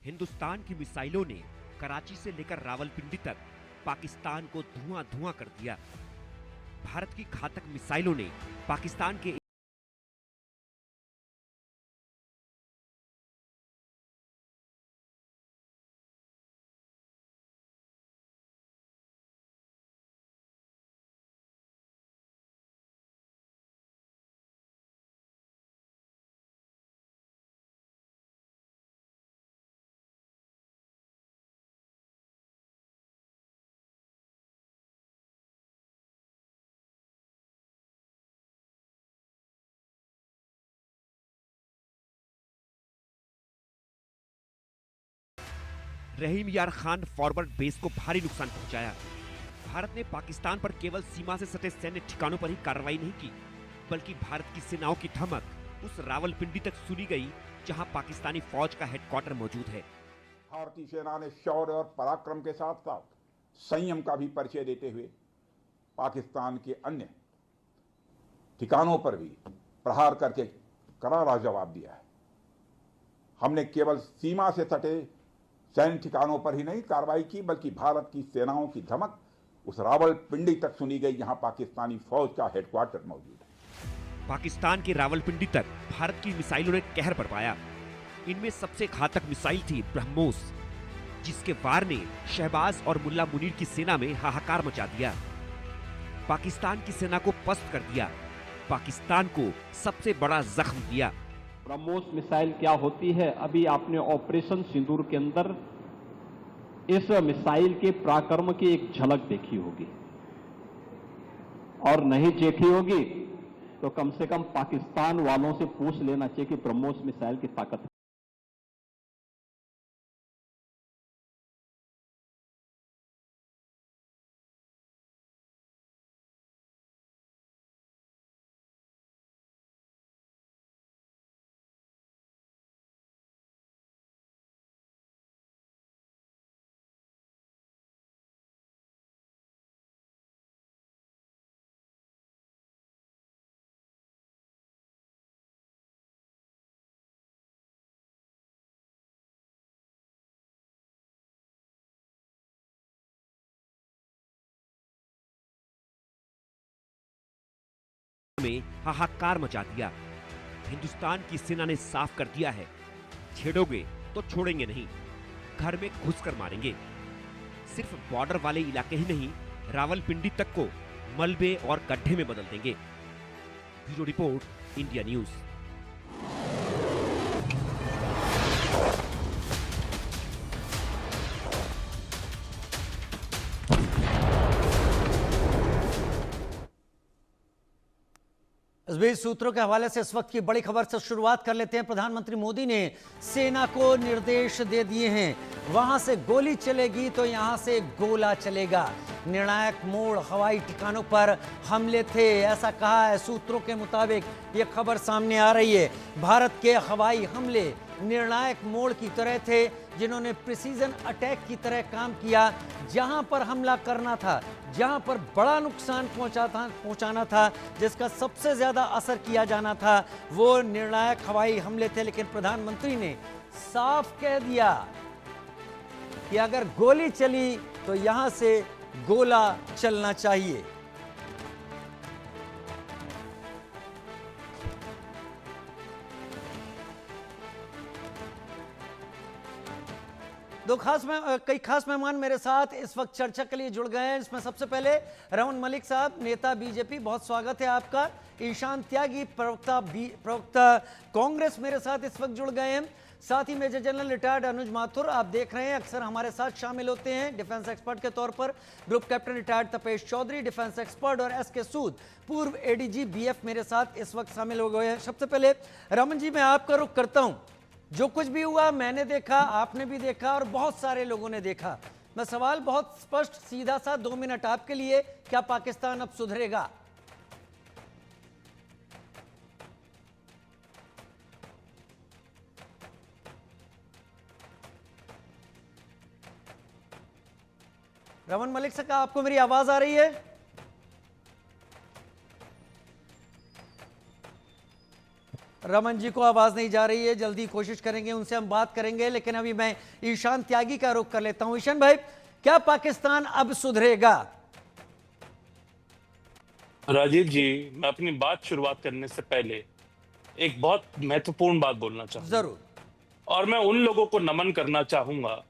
हिंदुस्तान की मिसाइलों ने कराची से लेकर रावलपिंडी तक पाकिस्तान को धुआं धुआं कर दिया। भारत की घातक मिसाइलों ने पाकिस्तान के रहीम यार खान फॉरवर्ड बेस को भारी नुकसान पहुंचाया। भारत ने पाकिस्तान पर केवल सीमा से सटे सैन्य ठिकानों पर ही कार्रवाई नहीं की, बल्कि भारत की सेनाओं की धमक उस रावलपिंडी तक सुनी गई जहां पाकिस्तानी फौज का हेडक्वार्टर मौजूद है। भारतीय सेना ने शौर्य और पराक्रम के साथ साथ संयम का भी परिचय देते हुए पाकिस्तान के अन्य ठिकानों पर भी प्रहार करके करारा जवाब दिया है। हमने केवल सीमा से सटे सैन्य ठिकानों पर ही नहीं कार्रवाई की, बल्कि भारत की सेनाओं की धमक उस रावलपिंडी तक सुनी गई जहां पाकिस्तानी फौज का हेडक्वार्टर मौजूद है। पाकिस्तान के रावलपिंडी तक भारत की मिसाइलों ने कहर बरपाया। इनमें सबसे घातक मिसाइल थी ब्रह्मोस, जिसके वार ने शहबाज और मुल्ला मुनीर की सेना में हाहाकार मचा दिया। पाकिस्तान की सेना को पस्त कर दिया, पाकिस्तान को सबसे बड़ा जख्म दिया। ब्रह्मोस मिसाइल क्या होती है, अभी आपने ऑपरेशन सिंदूर के अंदर इस मिसाइल के पराक्रम की एक झलक देखी होगी, और नहीं देखी होगी तो कम से कम पाकिस्तान वालों से पूछ लेना चाहिए कि ब्रह्मोस मिसाइल की ताकत है। में हाहाकार मचा दिया। हिंदुस्तान की सेना ने साफ कर दिया है, छेड़ोगे तो छोड़ेंगे नहीं, घर में घुसकर मारेंगे। सिर्फ बॉर्डर वाले इलाके ही नहीं, रावलपिंडी तक को मलबे और गड्ढे में बदल देंगे। Bureau report, India news. इस बीच सूत्रों के हवाले से इस वक्त की बड़ी खबर से शुरुआत कर लेते हैं। प्रधानमंत्री मोदी ने सेना को निर्देश दे दिए हैं, वहां से गोली चलेगी तो यहां से गोला चलेगा। निर्णायक मोड़ हवाई ठिकानों पर हमले थे, ऐसा कहा है। सूत्रों के मुताबिक ये खबर सामने आ रही है। भारत के हवाई हमले निर्णायक मोड़ की तरह थे, जिन्होंने प्रिसीजन अटैक की तरह काम किया। जहां पर हमला करना था, जहां पर बड़ा नुकसान पहुंचाना था, जिसका सबसे ज्यादा असर किया जाना था, वो निर्णायक हवाई हमले थे। लेकिन प्रधानमंत्री ने साफ कह दिया कि अगर गोली चली तो यहां से गोला चलना चाहिए। कई खास मेहमान मेरे साथ इस वक्त चर्चा के लिए जुड़ गए हैं। इसमें सबसे पहले रमन मलिक साहब, नेता बीजेपी, बहुत स्वागत है आपका। ईशान त्यागी, प्रवक्ता कांग्रेस, मेरे साथ इस वक्त जुड़ गए हैं। साथ ही मेजर जनरल रिटायर्ड अनुज माथुर, आप देख रहे हैं अक्सर हमारे साथ शामिल होते हैं डिफेंस एक्सपर्ट के तौर पर। Group captain retired Tapesh Chaudhary, defence expert, और एस के सूद, पूर्व एडीजी बीएफ, मेरे साथ इस वक्त शामिल हो गए हैं। सबसे पहले रमन जी, मैं आपका रुख करता हूं। जो कुछ भी हुआ मैंने देखा, आपने भी देखा, और बहुत सारे लोगों ने देखा। मैं सवाल बहुत स्पष्ट सीधा सा, 2 मिनट आपके लिए, क्या पाकिस्तान अब सुधरेगा? रमन मलिक से, क्या आपको मेरी आवाज आ रही है? रमन जी को आवाज नहीं जा रही है, जल्दी कोशिश करेंगे, उनसे हम बात करेंगे। लेकिन अभी मैं ईशान त्यागी का रुख कर लेता हूं। ईशान भाई, क्या पाकिस्तान अब सुधरेगा? राजीव जी, मैं अपनी बात शुरुआत करने से पहले एक बहुत महत्वपूर्ण बात बोलना चाहूंगा। जरूर। और मैं उन लोगों को नमन करना चाहूंगा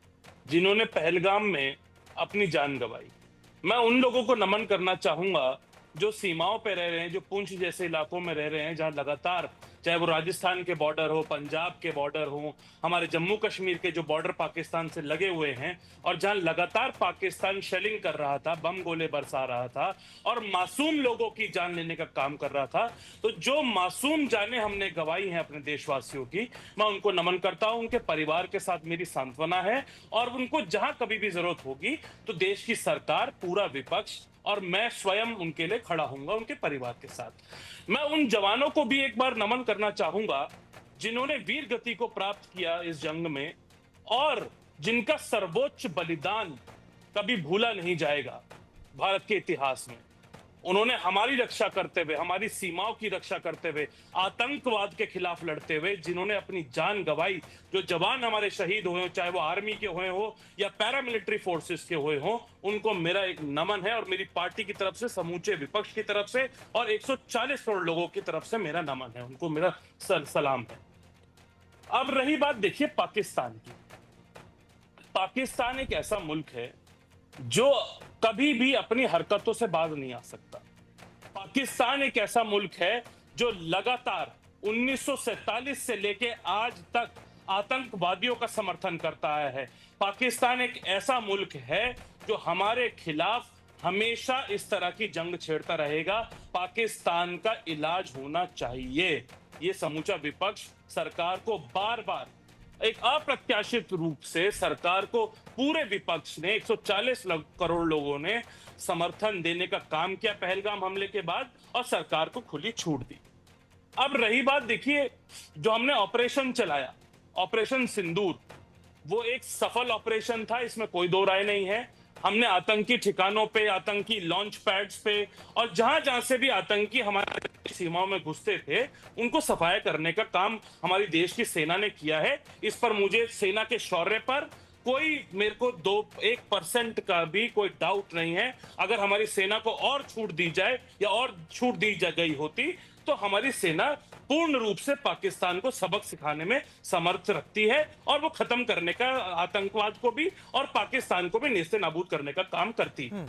जिन्होंने पहलगाम में अपनी जान गंवाई। मैं उन लोगों को नमन करना चाहूंगा जो सीमाओं पे रह रहे हैं, जो पुंछ जैसे इलाकों में रह रहे हैं, जहां लगातार, चाहे वो राजस्थान के बॉर्डर हो, पंजाब के बॉर्डर हो, हमारे जम्मू कश्मीर के जो बॉर्डर पाकिस्तान से लगे हुए हैं, और जहां लगातार पाकिस्तान शेलिंग कर रहा था, बम गोले बरसा रहा था और मासूम लोगों की जान लेने का काम कर रहा था। तो जो मासूम जानें हमने गंवाई हैं अपने देशवासियों की, मैं उनको नमन करता हूं। उनके परिवार के साथ मेरी सांत्वना है और उनको जहां कभी भी जरूरत होगी तो देश की सरकार, पूरा विपक्ष और मैं स्वयं उनके लिए खड़ा हूंगा, उनके परिवार के साथ। मैं उन जवानों को भी एक बार नमन करना चाहूंगा जिन्होंने वीर गति को प्राप्त किया इस जंग में और जिनका सर्वोच्च बलिदान कभी भूला नहीं जाएगा भारत के इतिहास में। उन्होंने हमारी रक्षा करते हुए, हमारी सीमाओं की रक्षा करते हुए, आतंकवाद के खिलाफ लड़ते हुए जिन्होंने अपनी जान गंवाई, जो जवान हमारे शहीद हुए हो, चाहे वो आर्मी के हुए हो या पैरामिलिट्री फोर्सेस के हुए हो, उनको मेरा एक नमन है और मेरी पार्टी की तरफ से, समूचे विपक्ष की तरफ से और 140 करोड़ लोगों की तरफ से मेरा नमन है, उनको मेरा सलाम है। अब रही बात, देखिए पाकिस्तान की। पाकिस्तान एक ऐसा मुल्क है जो कभी भी अपनी हरकतों से बाज नहीं आ सकता। पाकिस्तान एक ऐसा मुल्क है जो लगातार 1947 से लेके आज तक आतंकवादियों का समर्थन करता आया है। पाकिस्तान एक ऐसा मुल्क है जो हमारे खिलाफ हमेशा इस तरह की जंग छेड़ता रहेगा। पाकिस्तान का इलाज होना चाहिए। ये समूचा विपक्ष सरकार को बार बार, एक अप्रत्याशित रूप से सरकार को पूरे विपक्ष ने, 140 करोड़ लोगों ने समर्थन देने का काम किया पहलगाम हमले के बाद और सरकार को खुली छूट दी। अब रही बात, देखिए जो हमने ऑपरेशन चलाया, ऑपरेशन सिंदूर, वो एक सफल ऑपरेशन था, इसमें कोई दो राय नहीं है। हमने आतंकी ठिकानों पे, आतंकी लॉन्च पैड्स पे और जहां जहां से भी आतंकी हमारी सीमाओं में घुसते थे, उनको सफाया करने का काम हमारी देश की सेना ने किया है। इस पर मुझे सेना के शौर्य पर कोई, मेरे को 1% का भी कोई डाउट नहीं है। अगर हमारी सेना को और छूट दी जाए या और छूट दी गई होती तो हमारी सेना पूर्ण रूप से पाकिस्तान को सबक सिखाने में समर्थ रखती है और वो खत्म करने का, आतंकवाद को भी और पाकिस्तान को भी नेस्ते नाबूद करने का काम करती है।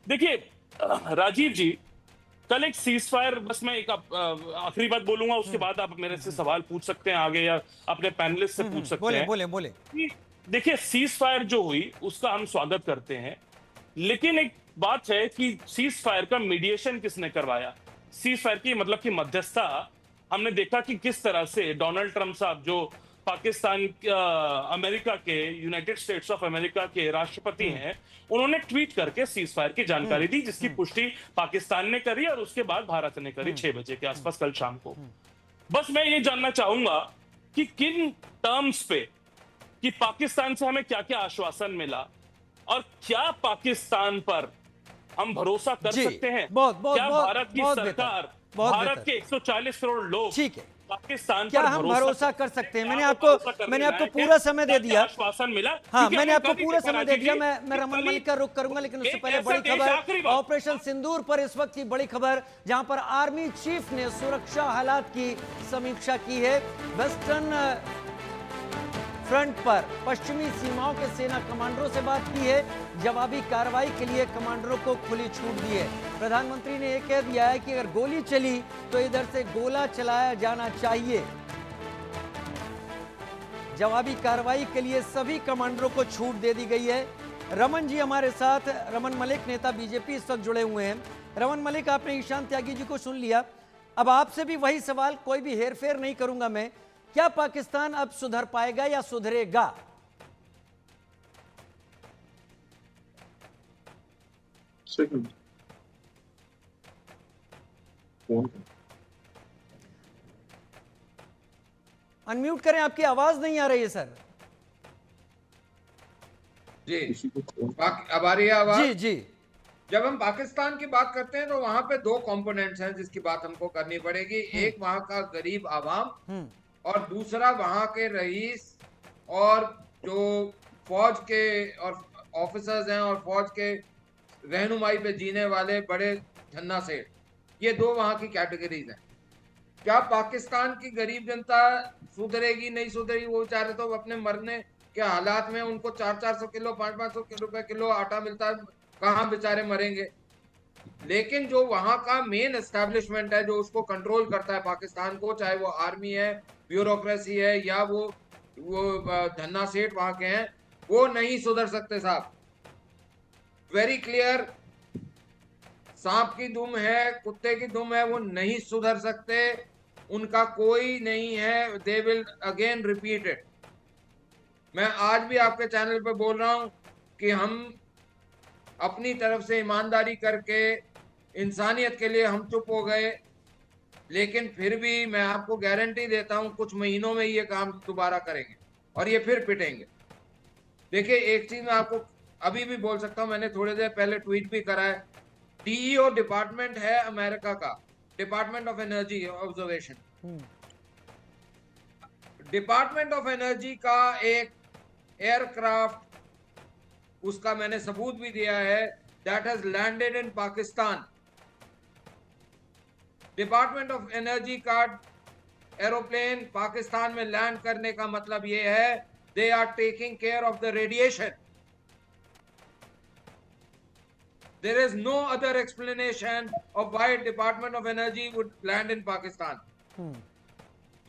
देखिए राजीव जी, कल एक सीज फायर, बस मैं एक आखिरी बात बोलूंगा, उसके बाद आप मेरे से सवाल पूछ सकते हैं आगे या अपने पैनलिस्ट से पूछ सकते हैं। बोले। देखिए सीज फायर जो हुई उसका हम स्वागत करते हैं, लेकिन एक बात है कि सीज फायर का मीडिएशन किसने करवाया। सीज फायर की मतलब की मध्यस्थता हमने देखा कि किस तरह से डोनाल्ड ट्रंप साहब, जो पाकिस्तान, अमेरिका के, यूनाइटेड स्टेट्स ऑफ अमेरिका के राष्ट्रपति हैं, उन्होंने ट्वीट करके सीज फायर की जानकारी दी, जिसकी पुष्टि पाकिस्तान ने करी और उसके बाद भारत ने करी 6 बजे के आसपास कल शाम को। बस मैं ये जानना चाहूंगा कि किन टर्म्स पे, कि पाकिस्तान से हमें क्या क्या आश्वासन मिला और क्या पाकिस्तान पर हम भरोसा कर सकते हैं। क्या भारत की सरकार, भारत के 140 करोड़ लोग, ठीक है, पाकिस्तान क्या पर हम भरोसा कर सकते हैं? मैंने आपको पूरा समय दे दिया, आश्वासन मिला। हाँ, मैंने आपको पूरा समय दे दिया। मैं रमन मलिक का रुख करूंगा, लेकिन उससे पहले बड़ी खबर, ऑपरेशन सिंदूर पर इस वक्त की बड़ी खबर, जहां पर आर्मी चीफ ने सुरक्षा हालात की समीक्षा की है। वेस्टर्न फ्रंट पर पश्चिमी सीमाओं के सेना कमांडरों से बात की है, जवाबी कार्रवाई के लिए कमांडरों को खुली छूट दी है। प्रधानमंत्री ने यह कह दिया है कि अगर गोली चली तो इधर से गोला चलाया जाना चाहिए। जवाबी कार्रवाई के लिए सभी कमांडरों को छूट दे दी गई है। रमन जी हमारे साथ, रमन मलिक नेता बीजेपी इस वक्त जुड़े हुए हैं। रमन मलिक, आपने ईशान त्यागी जी को सुन लिया, अब आपसे भी वही सवाल, कोई भी हेरफेर नहीं करूंगा मैं, क्या पाकिस्तान अब सुधर पाएगा या सुधरेगा? अनम्यूट करें, आपकी आवाज नहीं आ रही है सर। जी, अब आ रही है आवाज? जी। जब हम पाकिस्तान की बात करते हैं तो वहां पे दो कंपोनेंट्स हैं जिसकी बात हमको करनी पड़ेगी। एक वहां का गरीब आवाम और दूसरा वहां के रईस और जो फौज के और ऑफिसर्स हैं और फौज के रहनुमाई पे जीने वाले बड़े धन्ना सेठ। ये दो वहां की कैटेगरीज हैं। क्या पाकिस्तान की गरीब जनता सुधरेगी नहीं सुधरेगी, वो बेचारे तो अपने मरने के हालात में, उनको 400 किलो 500 रुपए किलो आटा मिलता है, कहाँ बेचारे मरेंगे। लेकिन जो वहां का मेन एस्टेब्लिशमेंट है जो उसको कंट्रोल करता है पाकिस्तान को, चाहे वो आर्मी है, ब्यूरोक्रेसी है या वो धन्ना सेठ वहां के हैं, वो नहीं सुधर सकते साहब। वेरी क्लियर, सांप की दुम है, कुत्ते की दुम है, वो नहीं सुधर सकते, उनका कोई नहीं है। They will again repeat it. मैं आज भी आपके चैनल पे बोल रहा हूं कि हम अपनी तरफ से ईमानदारी करके इंसानियत के लिए हम चुप हो गए, लेकिन फिर भी मैं आपको गारंटी देता हूं कुछ महीनों में ये काम दोबारा करेंगे और ये फिर पिटेंगे। देखिए, एक चीज मैं आपको अभी भी बोल सकता हूं, मैंने थोड़ी देर पहले ट्वीट भी करा है। डीईओ डिपार्टमेंट है अमेरिका का, department of energy observation. Department of energy का एक एयरक्राफ्ट, उसका मैंने सबूत भी दिया है, that has landed in Pakistan. Department of energy का एरोप्लेन पाकिस्तान में लैंड करने का मतलब यह है they are taking care of the radiation. There is no other explanation of why Department of Energy would land in Pakistan.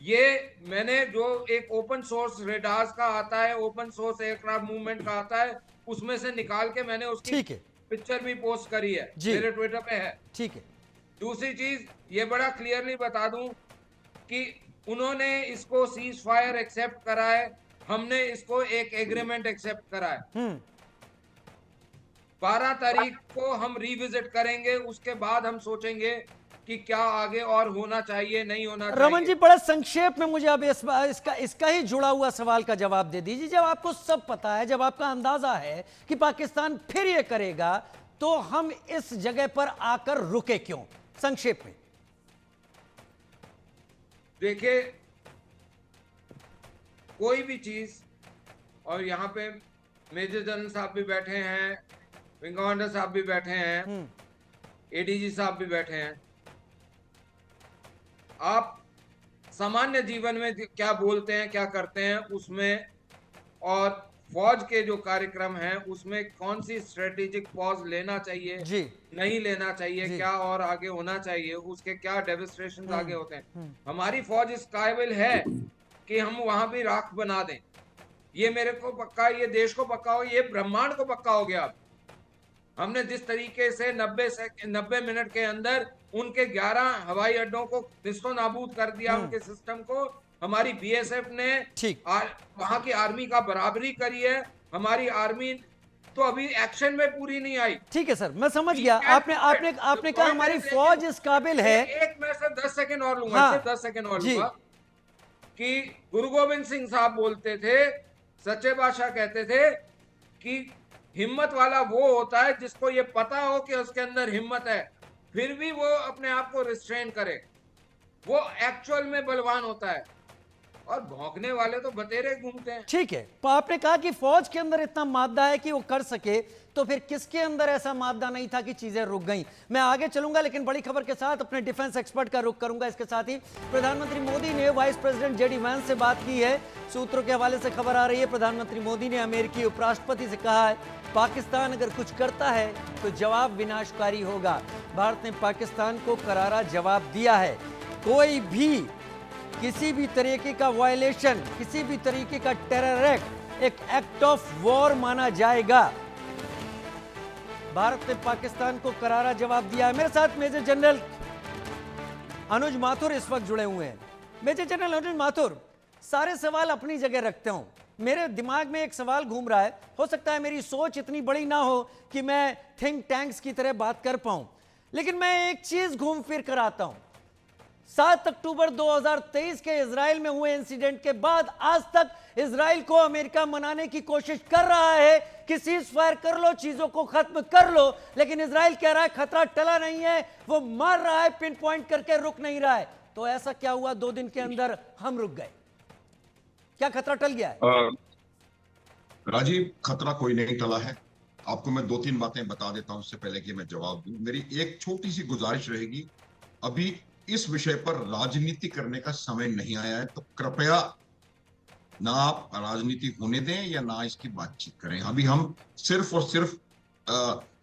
ये मैंने जो एक ओपन सोर्स रेडार्स का आता है, ओपन सोर्स एयरक्राफ्ट मूवमेंट का आता है, उसमें से निकाल के मैंने उसकी पिक्चर भी पोस्ट करी है, मेरे ट्विटर पे है। ठीक है। दूसरी चीज ये बड़ा क्लियरली बता दूं कि उन्होंने इसको सीज फायर एक्सेप्ट करा है, हमने इसको एक एग्रीमेंट एक्सेप्ट करा है। 12 तारीख को हम रिविजिट करेंगे, उसके बाद हम सोचेंगे कि क्या आगे और होना चाहिए नहीं होना चाहिए। रमन जी, बड़ा संक्षेप में मुझे अब इसका ही जुड़ा हुआ सवाल का जवाब दे दीजिए। जब आपको सब पता है, जब आपका अंदाजा है कि पाकिस्तान फिर ये करेगा, तो हम इस जगह पर आकर रुके क्यों? संक्षेप में देखिए, कोई भी चीज, और यहाँ पे मेजर जनरल साहब भी बैठे हैं, विंग कमांडर साहब भी बैठे हैं, एडीजी साहब भी बैठे हैं, आप सामान्य जीवन में क्या बोलते हैं क्या करते हैं उसमें, और फौज के जो कार्यक्रम हैं उसमें कौन सी स्ट्रेटेजिक पॉज लेना चाहिए जी, नहीं लेना चाहिए, क्या और आगे होना चाहिए, उसके क्या डेविस्ट्रेशन आगे होते हैं। हमारी फौज इस काबिल है कि हम वहां भी राख बना दें। ये मेरे को पक्का, ये देश को पक्का हो, ये ब्रह्मांड को पक्का हो गया। हमने जिस तरीके से 90 मिनट के अंदर उनके 11 हवाई अड्डों को निस्तो नाबूद कर दिया, उनके सिस्टम को, हमारी बीएसएफ ने वहां की आर्मी का बराबरी करी है। हमारी आर्मी तो अभी एक्शन में पूरी नहीं आई। ठीक है सर, मैं समझ गया। आपने कहा हमारी फौज इस काबिल है। एक मैं सर 10 सेकंड और लूंगा, सिर्फ 10 सेकंड और लूंगा कि गुरु गोविंद सिंह साहब बोलते थे, सच्चे बादशाह कहते थे कि हिम्मत वाला वो होता है जिसको ये पता हो कि उसके अंदर हिम्मत है, फिर भी वो अपने आप को रिस्ट्रेन करे, वो एक्चुअल में बलवान होता है। और भौंकने वाले तो बतेरे घूमते हैं। ठीक है, तो आपने कहा कि फौज के अंदर इतना मादा है कि वो कर सके, तो फिर किसके अंदर ऐसा मादा नहीं था कि चीजें रुक गईं? मैं आगे चलूंगा, लेकिन बड़ी खबर के साथ अपने डिफेंस एक्सपर्ट का रुख करूंगा। इसके साथ ही प्रधानमंत्री मोदी ने वाइस प्रेसिडेंट जेडी वैंस से बात की है। सूत्रों के हवाले से खबर आ रही है, प्रधानमंत्री मोदी ने अमेरिकी उपराष्ट्रपति से कहा है, पाकिस्तान अगर कुछ करता है तो जवाब विनाशकारी होगा। भारत ने पाकिस्तान को करारा जवाब दिया है। कोई भी किसी भी तरीके का वायलेशन, किसी भी तरीके का टेरर एक्ट एक एक्ट ऑफ वॉर माना जाएगा। भारत ने पाकिस्तान को करारा जवाब दिया है। मेरे साथ मेजर जनरल अनुज माथुर इस वक्त जुड़े हुए हैं। मेजर जनरल अनुज माथुर, सारे सवाल अपनी जगह रखते हूं, मेरे दिमाग में एक सवाल घूम रहा है। हो सकता है मेरी सोच इतनी बड़ी ना हो कि मैं थिंक टैंक्स की तरह बात कर पाऊं, लेकिन मैं एक चीज घूम फिर कर आता हूं। 7 अक्टूबर 2023 के इजराइल में हुए इंसिडेंट के बाद आज तक इजराइल को अमेरिका मनाने की कोशिश कर रहा है कि सीज फायर कर लो, चीजों को खत्म कर लो, लेकिन इजराइल कह रहा है खतरा टला नहीं है, वो मार रहा है, पिन पॉइंट करके रुक नहीं रहा है। तो ऐसा क्या हुआ 2 दिन के अंदर हम रुक गए? क्या खतरा टल गया है? राजीव, खतरा कोई नहीं टला है। आपको मैं 2-3 बातें बता देता हूं उससे पहले कि मैं जवाब दूं। मेरी एक छोटी सी गुजारिश रहेगी, अभी इस विषय पर राजनीति करने का समय नहीं आया है, तो कृपया ना आप राजनीति होने दें या ना इसकी बातचीत करें। अभी हम सिर्फ और सिर्फ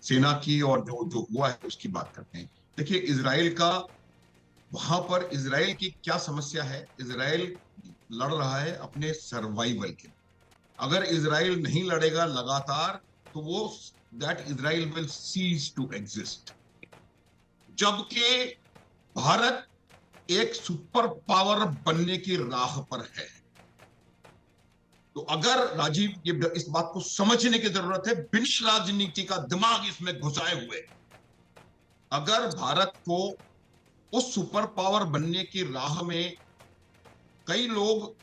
सेना की और जो हुआ है उसकी बात करते हैं। देखिए, इजराइल का वहां पर इजराइल की क्या समस्या है? इजराइल लड़ रहा है अपने सर्वाइवल के। अगर इजराइल नहीं लड़ेगा लगातार तो वो that Israel will cease to exist. जबकि भारत एक सुपर पावर बनने की राह पर है। तो अगर राजीव, ये इस बात को समझने की जरूरत है, बिना राजनीति का दिमाग इसमें घुसाए हुए, अगर भारत को उस सुपर पावर बनने की राह में कई लोग,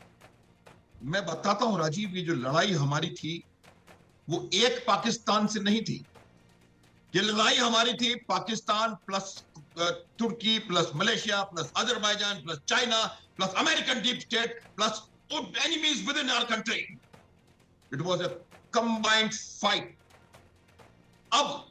मैं बताता हूं राजीव, ये जो लड़ाई हमारी थी वो एक पाकिस्तान से नहीं थी। ये लड़ाई हमारी थी पाकिस्तान प्लस तुर्की plus Malaysia plus Azerbaijan plus China plus American deep state plus enemies with in our country. It was a combined fight. अब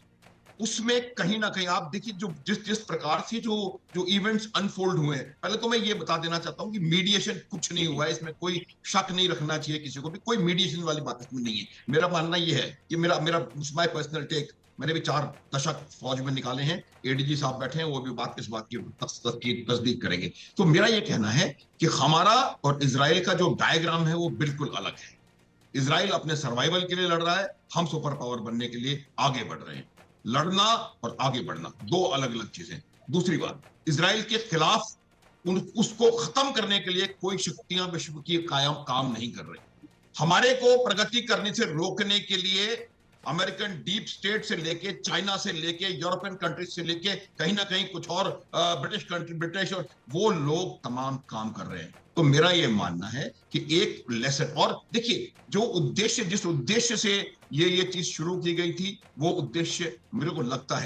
उसमें कहीं ना कहीं आप देखिए जो जिस प्रकार से जो इवेंट्स अनफोल्ड हुए हैं, पहले तो मैं ये बता देना चाहता हूं कि मीडिएशन कुछ नहीं हुआ है, इसमें कोई शक नहीं रखना चाहिए किसी को भी, कोई मीडिएशन वाली बात इसमें नहीं है। मेरा मानना ये है कि मेरा माय पर्सनल टेक, मैंने भी 4 दशक फौज में निकाले हैं, एडीजी साहब बैठे हैं, वो भी इस बात की तस्दीक करेंगे। तो मेरा ये कहना है कि हमारा और इजराइल का जो डायग्राम है वो बिल्कुल अलग है। इजराइल अपने सर्वाइवल के लिए लड़ रहा है, हम सुपर पावर बनने के लिए आगे बढ़ रहे हैं। लड़ना और आगे बढ़ना 2 अलग अलग चीजें। दूसरी बात, इजराइल के खिलाफ उसको खत्म करने के लिए कोई शक्तियां विश्व की काम नहीं कर रही। हमारे को प्रगति करने से रोकने के लिए अमेरिकन डीप स्टेट से लेके, चाइना से लेके, यूरोपियन कंट्रीज से लेके, कहीं ना कहीं कुछ और ब्रिटिश और वो लोग तमाम काम कर रहे हैं। तो मेरा ये मानना है कि एक लेसन, और देखिए जो उद्देश्य, जिस उद्देश्य से ये चीज शुरू की गई थी, वो उद्देश्य मेरे को लगता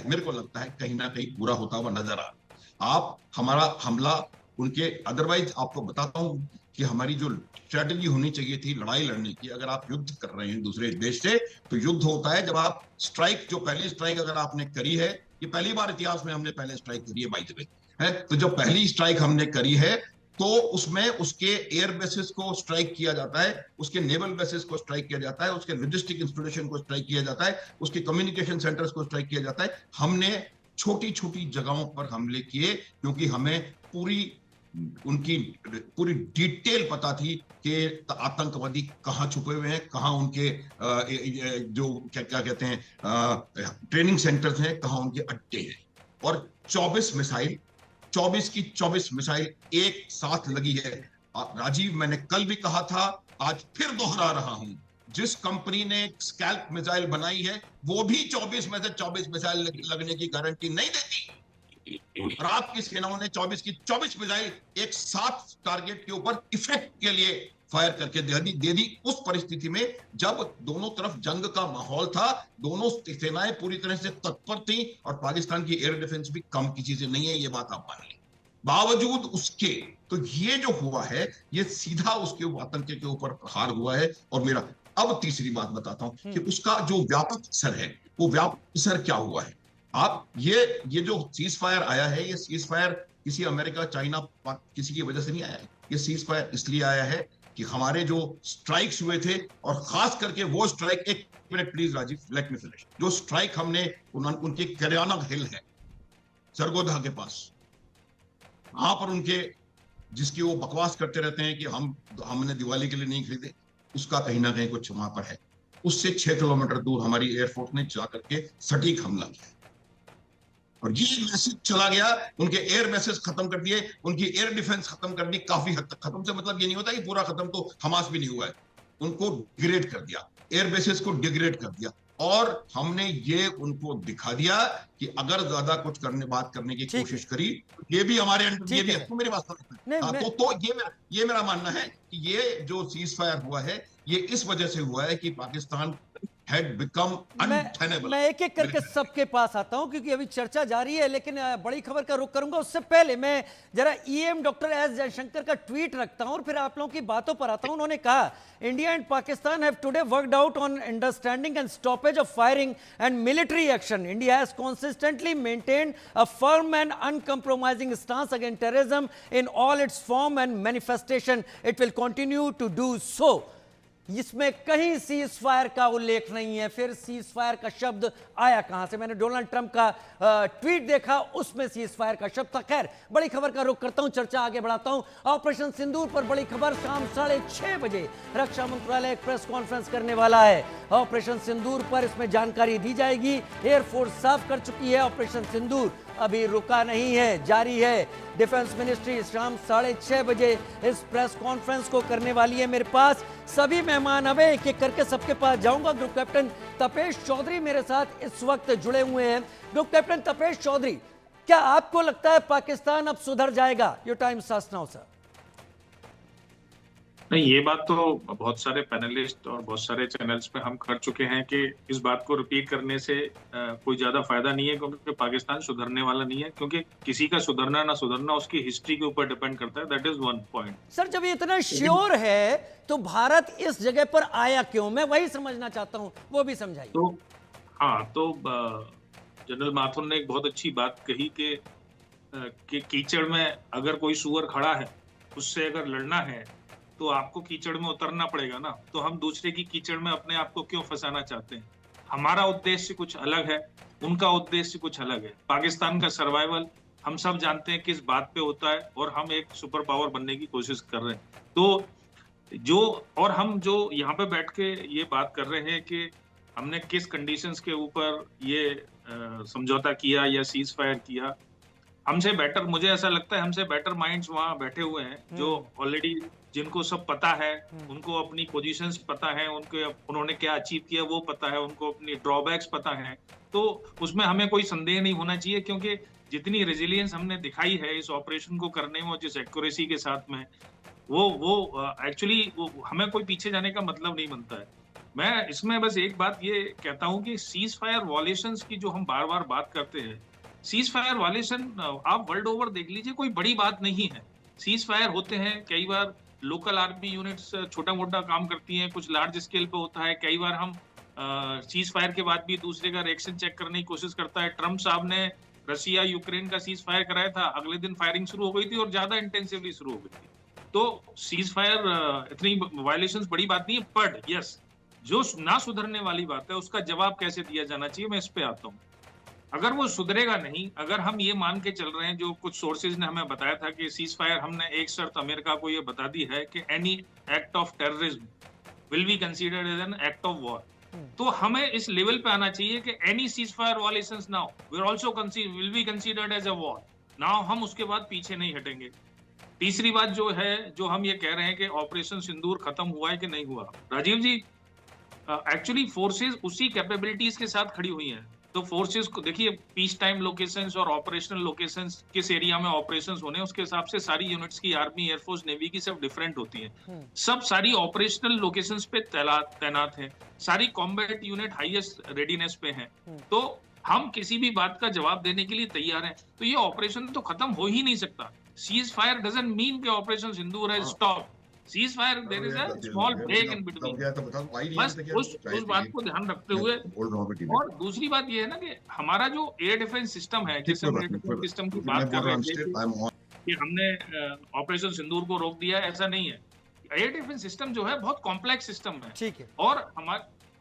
है कहीं ना कहीं पूरा होता हुआ नजर आ रहा। आप हमारा हमला उनके, अदरवाइज आपको बताता हूं कि हमारी जो स्ट्रेटेजी होनी चाहिए थी लड़ाई लड़ने की, अगर आप युद्ध कर रहे हैं दूसरे देश से, तो युद्ध होता है जब आप स्ट्राइक, जो पहली स्ट्राइक अगर आपने करी है, ये पहली बार इतिहास में हमने पहले स्ट्राइक करी है बाय द वे, है, तो जो पहली स्ट्राइक हमने करी है तो उसमें उसके एयर बेसिस को स्ट्राइक किया जाता है, उसके नेवल बेसिस को स्ट्राइक किया जाता है, उसके लॉजिस्टिक इंस्टॉलेशन को स्ट्राइक किया जाता है, उसके कम्युनिकेशन सेंटर्स को स्ट्राइक किया जाता है। हमने छोटी छोटी जगहों पर हमले किए क्योंकि हमें उनकी पूरी डिटेल पता थी कि आतंकवादी कहाँ छुपे हुए हैं, कहाँ उनके जो क्या कहते हैं ट्रेनिंग सेंटर्स हैं, कहाँ उनके अड्डे हैं। और 24 की 24 मिसाइल एक साथ लगी है। राजीव, मैंने कल भी कहा था, आज फिर दोहरा रहा हूं, जिस कंपनी ने स्कैल्प मिसाइल बनाई है वो भी 24 में से 24 मिसाइल लगने की गारंटी नहीं देती। और आपकी सेनाओं ने 24 की 24 मिसाइल एक साथ टारगेट के ऊपर इफेक्ट के लिए फायर करके दे दी उस परिस्थिति में जब दोनों तरफ जंग का माहौल था, दोनों सेनाएं पूरी तरह से तत्पर थी और पाकिस्तान की एयर डिफेंस भी कम की चीजें नहीं है, ये बात आप मान ली। बावजूद उसके तो ये जो हुआ है ये सीधा उसके आतंक के ऊपर प्रहार हुआ है। और मेरा अब तीसरी बात बताता हूं कि उसका जो व्यापक असर है, वो व्यापक असर क्या हुआ है। आप ये जो सीज फायर आया है, ये सीज फायर किसी अमेरिका, चाइना, किसी की वजह से नहीं आया है। ये सीज फायर इसलिए आया है कि हमारे जो स्ट्राइक्स हुए थे, और खास करके वो स्ट्राइक, एक minute please Rajiv, let me finish, जो स्ट्राइक हमने उनके करियाना हिल है सरगोधा के पास, वहां पर उनके, जिसकी वो बकवास करते रहते हैं कि हमने दिवाली के लिए नहीं खरीदे, उसका कहीं ना कहीं कुछ वहां पर है। उससे 6 किलोमीटर दूर हमारी एयरफोर्स ने जाकर के सटीक हमला किया और ये मैसेज चला गया, उनके एयर बेसेस खत्म कर दिए, उनकी एयर डिफेंस खत्म कर दी, काफी हद तक खत्म से मतलब ये नहीं होता कि पूरा खत्म, तो हमास भी नहीं हुआ है, उनको डिग्रेड कर दिया, एयर बेसेस को डिग्रेड कर दिया। और हमने ये उनको दिखा दिया कि अगर ज्यादा कुछ बात करने की कोशिश करी, ये भी हमारे अंडर, ये भी तो मेरी बात सुनो। तो ये मेरा मानना है कि ये जो सीज फायर हुआ है, ये इस वजह से हुआ है कि पाकिस्तान had become untenable। मैं एक एक करके सबके पास आता हूं क्योंकि अभी चर्चा जारी है, लेकिन बड़ी खबर का रुख करूंगा। उससे पहले मैं जरा ईएम डॉक्टर एस जयशंकर का ट्वीट रखता हूं और फिर आप लोगों की बातों पर आता हूं। उन्होंने कहा, India and Pakistan have today worked out on understanding and stoppage of firing and military action. India has consistently maintained a firm and uncompromising stance against terrorism in all its form and manifestation. It will continue to do so. इसमें कहीं cease fire का उल्लेख नहीं है। फिर cease fire का शब्द आया कहां से? मैंने डोनाल्ड ट्रंप का ट्वीट देखा, उसमें सीज फायर का शब्द था। खैर, बड़ी खबर का रुख करता हूं, चर्चा आगे बढ़ाता हूं। ऑपरेशन सिंदूर पर बड़ी खबर, शाम 6:30 बजे रक्षा मंत्रालय एक प्रेस कॉन्फ्रेंस करने वाला है ऑपरेशन सिंदूर पर। इसमें जानकारी दी जाएगी। एयरफोर्स साफ कर चुकी है, ऑपरेशन सिंदूर अभी रुका नहीं है, जारी है। डिफेंस मिनिस्ट्री शाम 6:30 बजे इस प्रेस कॉन्फ्रेंस को करने वाली है। मेरे पास सभी मेहमान अब एक एक करके सबके पास जाऊंगा। ग्रुप कैप्टन तपेश चौधरी मेरे साथ इस वक्त जुड़े हुए हैं। ग्रुप कैप्टन तपेश चौधरी, क्या आपको लगता है पाकिस्तान अब सुधर जाएगा? Your time starts now sir. नहीं, ये बात तो बहुत सारे पैनलिस्ट और बहुत सारे चैनल्स पे हम कर चुके हैं कि इस बात को रिपीट करने से कोई ज्यादा फायदा नहीं है, क्योंकि पाकिस्तान सुधरने वाला नहीं है। क्योंकि किसी का सुधरना ना सुधरना उसकी हिस्ट्री के ऊपर डिपेंड करता है। That is one point. Sir, जब ये इतना श्योर है तो भारत इस जगह पर आया क्यों? मैं वही समझना चाहता हूँ, वो भी समझाइए। तो हाँ, तो जनरल माथुर ने एक बहुत अच्छी बात कही कि कीचड़ में अगर कोई सूअर खड़ा है, उससे अगर लड़ना है तो आपको कीचड़ में उतरना पड़ेगा ना। तो हम दूसरे की कीचड़ में अपने आप को क्यों फंसाना चाहते हैं? हमारा उद्देश्य कुछ अलग है, उनका उद्देश्य कुछ अलग है। पाकिस्तान का सर्वाइवल हम सब जानते हैं किस बात पे होता है, और हम एक सुपर पावर बनने की कोशिश कर रहे हैं। तो हम जो यहाँ पे बैठ के ये बात कर रहे हैं कि हमने किस कंडीशंस के ऊपर ये समझौता किया या सीज फायर किया, हमसे बेटर, मुझे ऐसा लगता है हमसे बेटर माइंड्स वहां बैठे हुए हैं, जो ऑलरेडी, जिनको सब पता है, उनको अपनी पोजीशंस पता है, उन्होंने क्या अचीव किया वो पता है, उनको अपनी ड्रॉबैक्स पता है। तो उसमें हमें कोई संदेह नहीं होना चाहिए, क्योंकि जितनी रेजिलियंस हमने दिखाई है इस ऑपरेशन को करने में और जिस एक्यूरेसी के साथ में, वो एक्चुअली हमें कोई पीछे जाने का मतलब नहीं बनता है। मैं इसमें बस एक बात ये कहता हूँ कि सीज फायर वॉलेशंस की जो हम बार बार बात करते हैं, सीज फायर वायलेशन आप वर्ल्ड ओवर देख लीजिए, कोई बड़ी बात नहीं है। सीज फायर होते हैं, कई बार लोकल आर्मी यूनिट्स छोटा मोटा काम करती हैं, कुछ लार्ज स्केल पे होता है। कई बार हम सीज फायर के बाद भी दूसरे का रिएक्शन चेक करने की कोशिश करता है। ट्रम्प साहब ने रशिया यूक्रेन का सीज फायर कराया था, अगले दिन फायरिंग शुरू हो गई थी और ज्यादा इंटेंसिवली शुरू हो गई थी। तो सीज फायर इतनी वायलेशंस बड़ी बात नहीं है। बट यस, जो ना सुधरने वाली बात है उसका जवाब कैसे दिया जाना चाहिए, मैं इस पे आता हूँ। अगर वो सुधरेगा नहीं, अगर हम ये मान के चल रहे हैं, जो कुछ सोर्सेज ने हमें बताया था कि सीज फायर, हमने एक शर्त अमेरिका को ये बता दी है कि any act of terrorism will be considered as an act of war. तो हमें इस लेवल पे आना चाहिए कि any cease fire violations now will also will be considered as a war. Now हम उसके बाद पीछे नहीं हटेंगे। तीसरी बात जो है, जो हम ये कह रहे हैं कि ऑपरेशन सिंदूर खत्म हुआ है कि नहीं हुआ, राजीव जी, एक्चुअली फोर्सेज उसी कैपेबिलिटीज के साथ खड़ी हुई हैं। तो फोर्सेस को देखिए, पीस टाइम लोकेशंस और ऑपरेशनल लोकेशंस किस एरिया में ऑपरेशंस होने, उसके हिसाब से सारी यूनिट्स की, आर्मी, एयरफोर्स, नेवी की सब डिफरेंट होती हैं। सब सारी ऑपरेशनल लोकेशंस पे तैनात हैं, सारी कॉम्बैट यूनिट हाईएस्ट रेडीनेस पे हैं। तो हम किसी भी बात का जवाब देने के लिए तैयार हैं। तो ये ऑपरेशन तो खत्म हो ही नहीं सकता। सीज फायर डजंट मीन कि ऑपरेशन सिंदूर है stop. Cease fire, there is a small break in between. बस उस बात को ध्यान रखते हुए, और दूसरी बात ये है ना कि हमारा जो एयर डिफेंस सिस्टम है, जैसे हम एयर डिफेंस सिस्टम की बात कर रहे थे कि हमने ऑपरेशन सिंदूर को रोक दिया, ऐसा नहीं है। एयर डिफेंस सिस्टम जो है बहुत कॉम्प्लेक्स सिस्टम है, ठीक है। और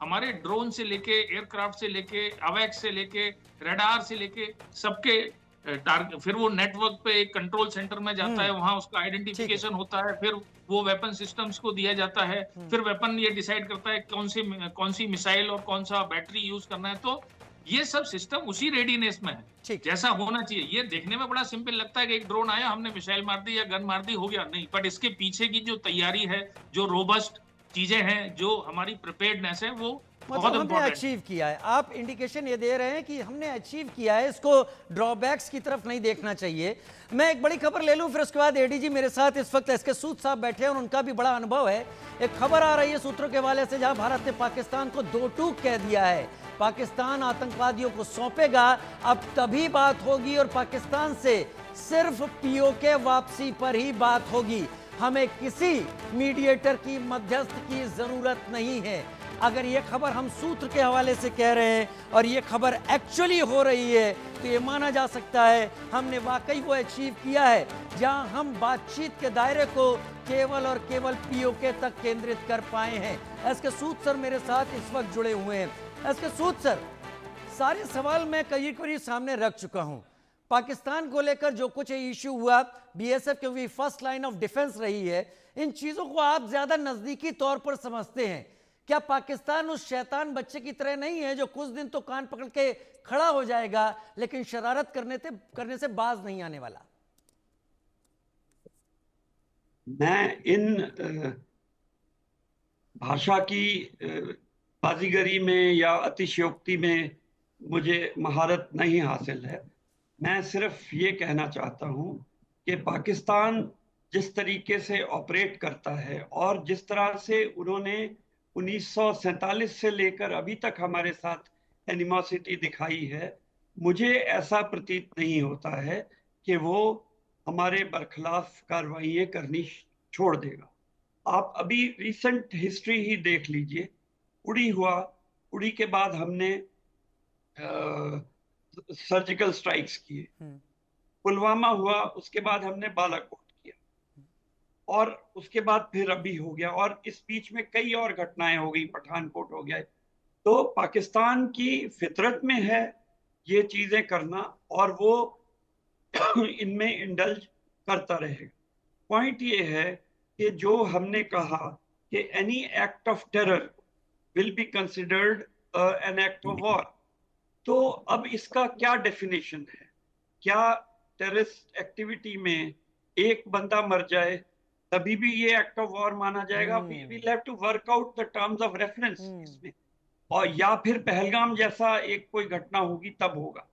हमारे ड्रोन से लेके, एयरक्राफ्ट से लेके, अवैक्स से लेके, रडार से लेके, सबके फिर वो नेटवर्क पे एक कंट्रोल सेंटर में जाता है, वहां उसका आइडेंटिफिकेशन होता है, फिर वो वेपन सिस्टम्स को दिया जाता है, फिर वेपन ये डिसाइड करता है कौन सी मिसाइल और कौन सा बैटरी यूज करना है। तो ये सब सिस्टम उसी रेडीनेस में है जैसा होना चाहिए। ये देखने में बड़ा सिंपल लगता है कि एक ड्रोन आया, हमने मिसाइल मार दी या गन मार दी, हो गया, नहीं। बट इसके पीछे की जो तैयारी है, जो रोबस्ट चीजें हैं, जो हमारी प्रिपेयर्डनेस है, वो बहुत मतलब हमने इंपॉर्टेंट। अचीव किया है, आप इंडिकेशन ये दे रहे हैं कि हमने अचीव किया है, इसको ड्रॉबैक्स की तरफ नहीं देखना चाहिए। मैं एक बड़ी खबर ले लूं, फिर उसके बाद एडीजी मेरे साथ इस वक्त एसके सूद साहब बैठे हैं और उनका भी बड़ा अनुभव है। एक खबर आ रही है सूत्रों के हवाले से, जहां भारत ने पाकिस्तान को दो टूक कह दिया है। पाकिस्तान आतंकवादियों को सौंपेगा, अब तभी बात होगी और पाकिस्तान से सिर्फ पीओके वापसी पर ही बात होगी। हमें किसी मीडिएटर की, मध्यस्थ की जरूरत नहीं है। अगर ये खबर हम सूत्र के हवाले से कह रहे हैं और ये खबर एक्चुअली हो रही है, तो ये माना जा सकता है हमने वाकई वो अचीव किया है, जहां हम बातचीत के दायरे को केवल और केवल पीओके तक केंद्रित कर पाए हैं। एसके सूद सर मेरे साथ इस वक्त जुड़े हुए हैं। एसके सूद सर, सारे सवाल मैं करीब सामने रख चुका हूं। पाकिस्तान को लेकर जो कुछ इश्यू हुआ, बीएसएफ की फर्स्ट लाइन ऑफ डिफेंस रही है, इन चीजों को आप ज्यादा नजदीकी तौर पर समझते हैं। क्या पाकिस्तान उस शैतान बच्चे की तरह नहीं है जो कुछ दिन तो कान पकड़ के खड़ा हो जाएगा, लेकिन शरारत करने से बाज नहीं आने वाला? मैं इन भाषा की बाजीगरी में या अतिशयोक्ति में मुझे महारत नहीं हासिल है। मैं सिर्फ ये कहना चाहता हूँ कि पाकिस्तान जिस तरीके से ऑपरेट करता है और जिस तरह से उन्होंने 1947 से लेकर अभी तक हमारे साथ एनिमोसिटी दिखाई है, मुझे ऐसा प्रतीत नहीं होता है कि वो हमारे बरखिलाफ कार्रवाइयाँ करनी छोड़ देगा। आप अभी रिसेंट हिस्ट्री ही देख लीजिए। उड़ी हुआ, उड़ी के बाद हमने सर्जिकल स्ट्राइक्स किए, पुलवामा हुआ, उसके बाद हमने बालाकोट किया, और उसके बाद फिर अभी हो गया, और इस बीच में कई और घटनाएं हो गई, पठानकोट हो गया। तो पाकिस्तान की फितरत में है ये चीजें करना, और वो इनमें इंडल्ज करता रहेगा। पॉइंट ये है कि जो हमने कहा कि any act of terror will be considered an act of war, तो अब इसका क्या डेफिनेशन है? क्या टेररिस्ट एक्टिविटी में एक बंदा मर जाए तभी भी ये एक्ट ऑफ वॉर माना जाएगा? We will have to work out the terms of reference इसमें, और या फिर पहलगाम जैसा एक कोई घटना होगी तब होगा।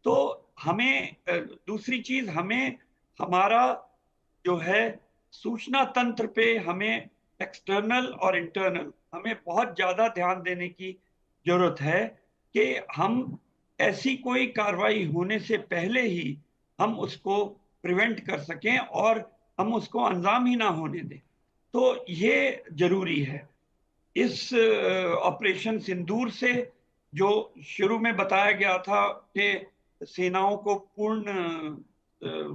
तो हमें दूसरी चीज, हमें हमारा जो है सूचना तंत्र पे, हमें एक्सटर्नल और इंटरनल, हमें बहुत ज्यादा ध्यान देने की जरूरत है कि हम ऐसी कोई कार्रवाई होने से पहले ही हम उसको प्रिवेंट कर सकें और हम उसको अंजाम ही ना होने दें। तो ये जरूरी है। इस ऑपरेशन सिंदूर से जो शुरू में बताया गया था कि सेनाओं को पूर्ण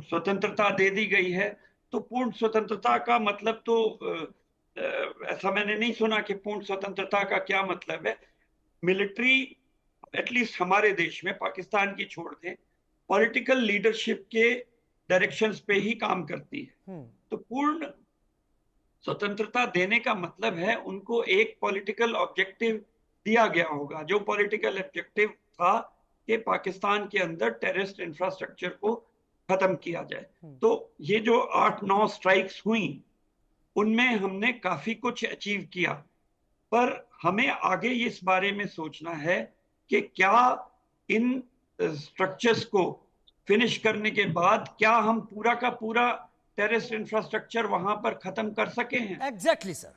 स्वतंत्रता दे दी गई है, तो पूर्ण स्वतंत्रता का मतलब तो ऐसा मैंने नहीं सुना कि पूर्ण स्वतंत्रता का क्या मतलब है। मिलिट्री एटलीस्ट हमारे देश में, पाकिस्तान की छोड़ दें, पॉलिटिकल लीडरशिप के डायरेक्शंस पे ही काम करती है। तो पूर्ण स्वतंत्रता देने का मतलब है उनको एक पॉलिटिकल ऑब्जेक्टिव दिया गया होगा। जो पॉलिटिकल ऑब्जेक्टिव था कि पाकिस्तान के अंदर टेररिस्ट इंफ्रास्ट्रक्चर को खत्म किया जाए। तो ये जो 8-9 स्ट्राइक्स हुई, उनमें हमने काफी कुछ अचीव किया, पर हमें आगे इस बारे में सोचना है कि क्या इन स्ट्रक्चर्स को फिनिश करने के बाद क्या हम पूरा का पूरा टेररिस्ट इंफ्रास्ट्रक्चर वहां पर खत्म कर सके हैं? Exactly sir.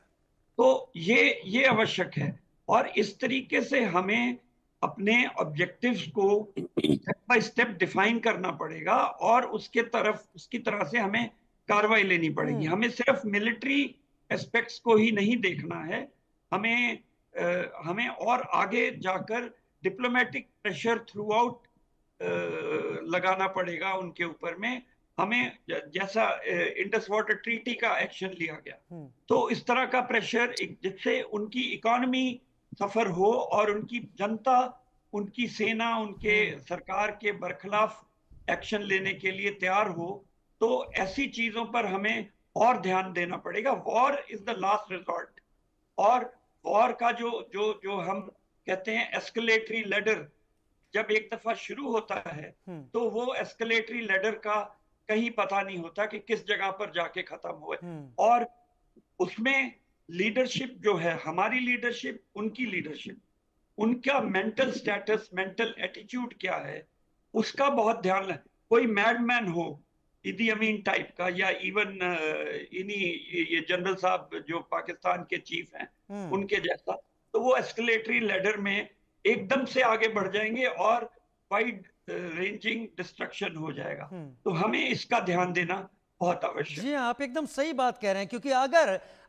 तो ये आवश्यक है, और इस तरीके से हमें अपने ऑब्जेक्टिव्स को स्टेप बाय स्टेप डिफाइन करना पड़ेगा, और उसकी तरह से हमें कार्रवाई लेनी पड़ेगी। हमें सिर्फ मिलिट्री एस्पेक्ट्स को ही नहीं देखना है, हमें और आगे जाकर डिप्लोमेटिक प्रेशर थ्रू आउट लगाना पड़ेगा उनके ऊपर में। हमें जैसा इंडस वाटर ट्रीटी का एक्शन लिया गया, तो इस तरह का प्रेशर जिससे उनकी इकोनॉमी सफर हो और उनकी जनता, उनकी सेना, उनके सरकार के बरखिलाफ एक्शन लेने के लिए तैयार हो, तो ऐसी चीजों पर हमें और ध्यान देना पड़ेगा। War is the last resort, और वॉर का जो हम कहते हैं एस्केलेटरी लैडर, जब एक दफा शुरू होता है तो वो एस्केलेटरी लैडर का कहीं पता नहीं होता कि किस जगह पर जाके खत्म हुए, और उसमें लीडरशिप जो है, हमारी लीडरशिप, उनकी लीडरशिप, उनका मेंटल स्टेटस, मेंटल एटीट्यूड क्या है, उसका बहुत ध्यान है। कोई मैडमैन हो इदी अमीन टाइप का, या इवन इन्हीं ये जनरल साहब जो पाकिस्तान के चीफ हैं उनके जैसा, तो वो एस्केलेटरी लैडर में एकदम से आगे बढ़ जाएंगे और वाइड रेंजिंग डिस्ट्रक्शन हो जाएगा। तो हमें इसका ध्यान देना बहुत आवश्यक। जी आप एकदम सही बात कह रहे हैं, क्योंकि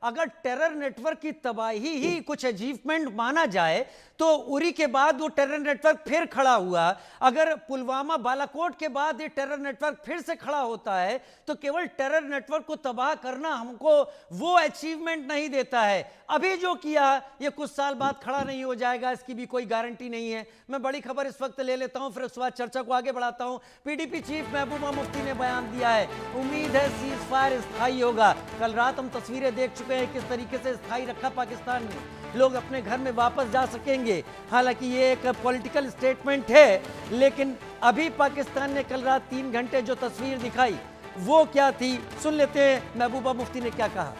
अगर टेरर नेटवर्क की तबाही ही कुछ अचीवमेंट माना जाए तो उरी के बाद वो टेरर नेटवर्क फिर खड़ा हुआ। अगर पुलवामा बालाकोट के बाद ये टेरर नेटवर्क फिर से खड़ा होता है तो केवल टेरर नेटवर्क को तबाह करना हमको वो अचीवमेंट नहीं देता है। अभी जो किया ये कुछ साल बाद खड़ा नहीं हो जाएगा, इसकी भी कोई गारंटी नहीं है। मैं बड़ी खबर इस वक्त ले लेता हूं, फिर उसके बाद चर्चा को आगे बढ़ाता हूं। पीडीपी चीफ महबूबा मुफ्ती ने बयान दिया है, उम्मीद है सीज फायर स्थायी होगा। कल रात हम तस्वीरें देख चुके हैं किस तरीके से स्थायी रखा पाकिस्तान ने, लोग अपने घर में वापस जा सकेंगे। हालांकि ये एक पॉलिटिकल स्टेटमेंट है, लेकिन अभी पाकिस्तान ने कल रात 3 घंटे जो तस्वीर दिखाई वो क्या थी, सुन लेते हैं महबूबा मुफ्ती ने क्या कहा।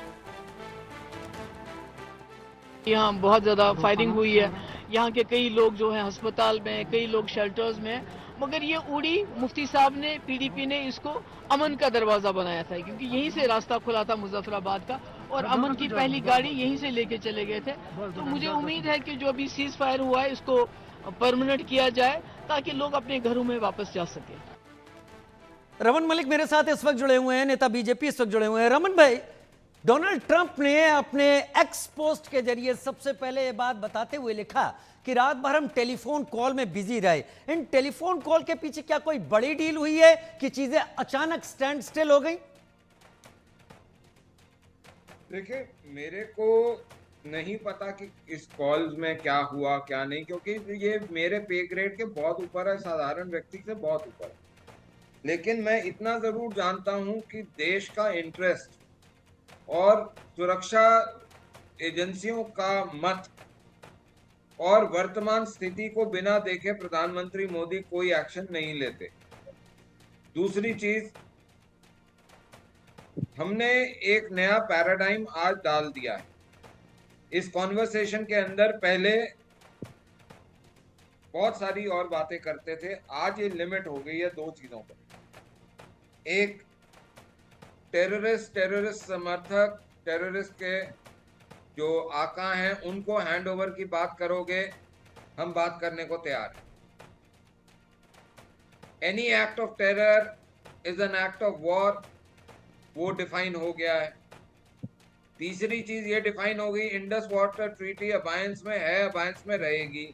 यहाँ बहुत ज़्यादा फायरिंग हुई है, यहाँ के कई लोग जो हैं अस्पताल में, कई लोग शेल्टर्स में, मगर ये उड़ी मुफ्ती साहब ने, पीडीपी ने इसको अमन का दरवाज़ा बनाया था, क्योंकि यहीं से रास्ता खुला था मुजफ्फराबाद का और अमन की पहली गाड़ी यहीं से लेके चले गए थे। तो मुझे उम्मीद है कि जो अभी सीज फायर हुआ है इसको परमानेंट किया जाए ताकि लोग अपने घरों में वापस जा सके। रमन मलिक मेरे साथ इस वक्त जुड़े हुए हैं, नेता बीजेपी इस वक्त जुड़े हुए हैं। रमन भाई, डोनाल्ड ट्रंप ने अपने एक्स पोस्ट के जरिए सबसे पहले ये बात बताते हुए लिखा कि रात भर हम टेलीफोन कॉल में बिजी रहे। इन टेलीफोन कॉल के पीछे क्या कोई बड़ी डील हुई है कि चीजें अचानक स्टैंड स्टिल हो गई? देखिए, मेरे को नहीं पता कि इस कॉल्स में क्या हुआ क्या नहीं, क्योंकि ये मेरे पे ग्रेड के बहुत ऊपर है, साधारण व्यक्ति से बहुत ऊपर है। लेकिन मैं इतना जरूर जानता हूं कि देश का इंटरेस्ट और सुरक्षा एजेंसियों का मत और वर्तमान स्थिति को बिना देखे प्रधानमंत्री मोदी कोई एक्शन नहीं लेते। दूसरी चीज, हमने एक नया पैराडाइम आज डाल दिया है इस कॉन्वर्सेशन के अंदर। पहले बहुत सारी और बातें करते थे, आज ये लिमिट हो गई है 2 चीजों पर। एक, टेररिस्ट समर्थक, टेररिस्ट के जो आका हैं उनको हैंडओवर की बात करोगे, हम बात करने को तैयार हैं। Any act of terror is an act of war, वो डिफाइन हो गया है। तीसरी चीज ये डिफाइन हो गई, इंडस वाटर ट्रीटी अबायंस में है, अबायंस में रहेगी।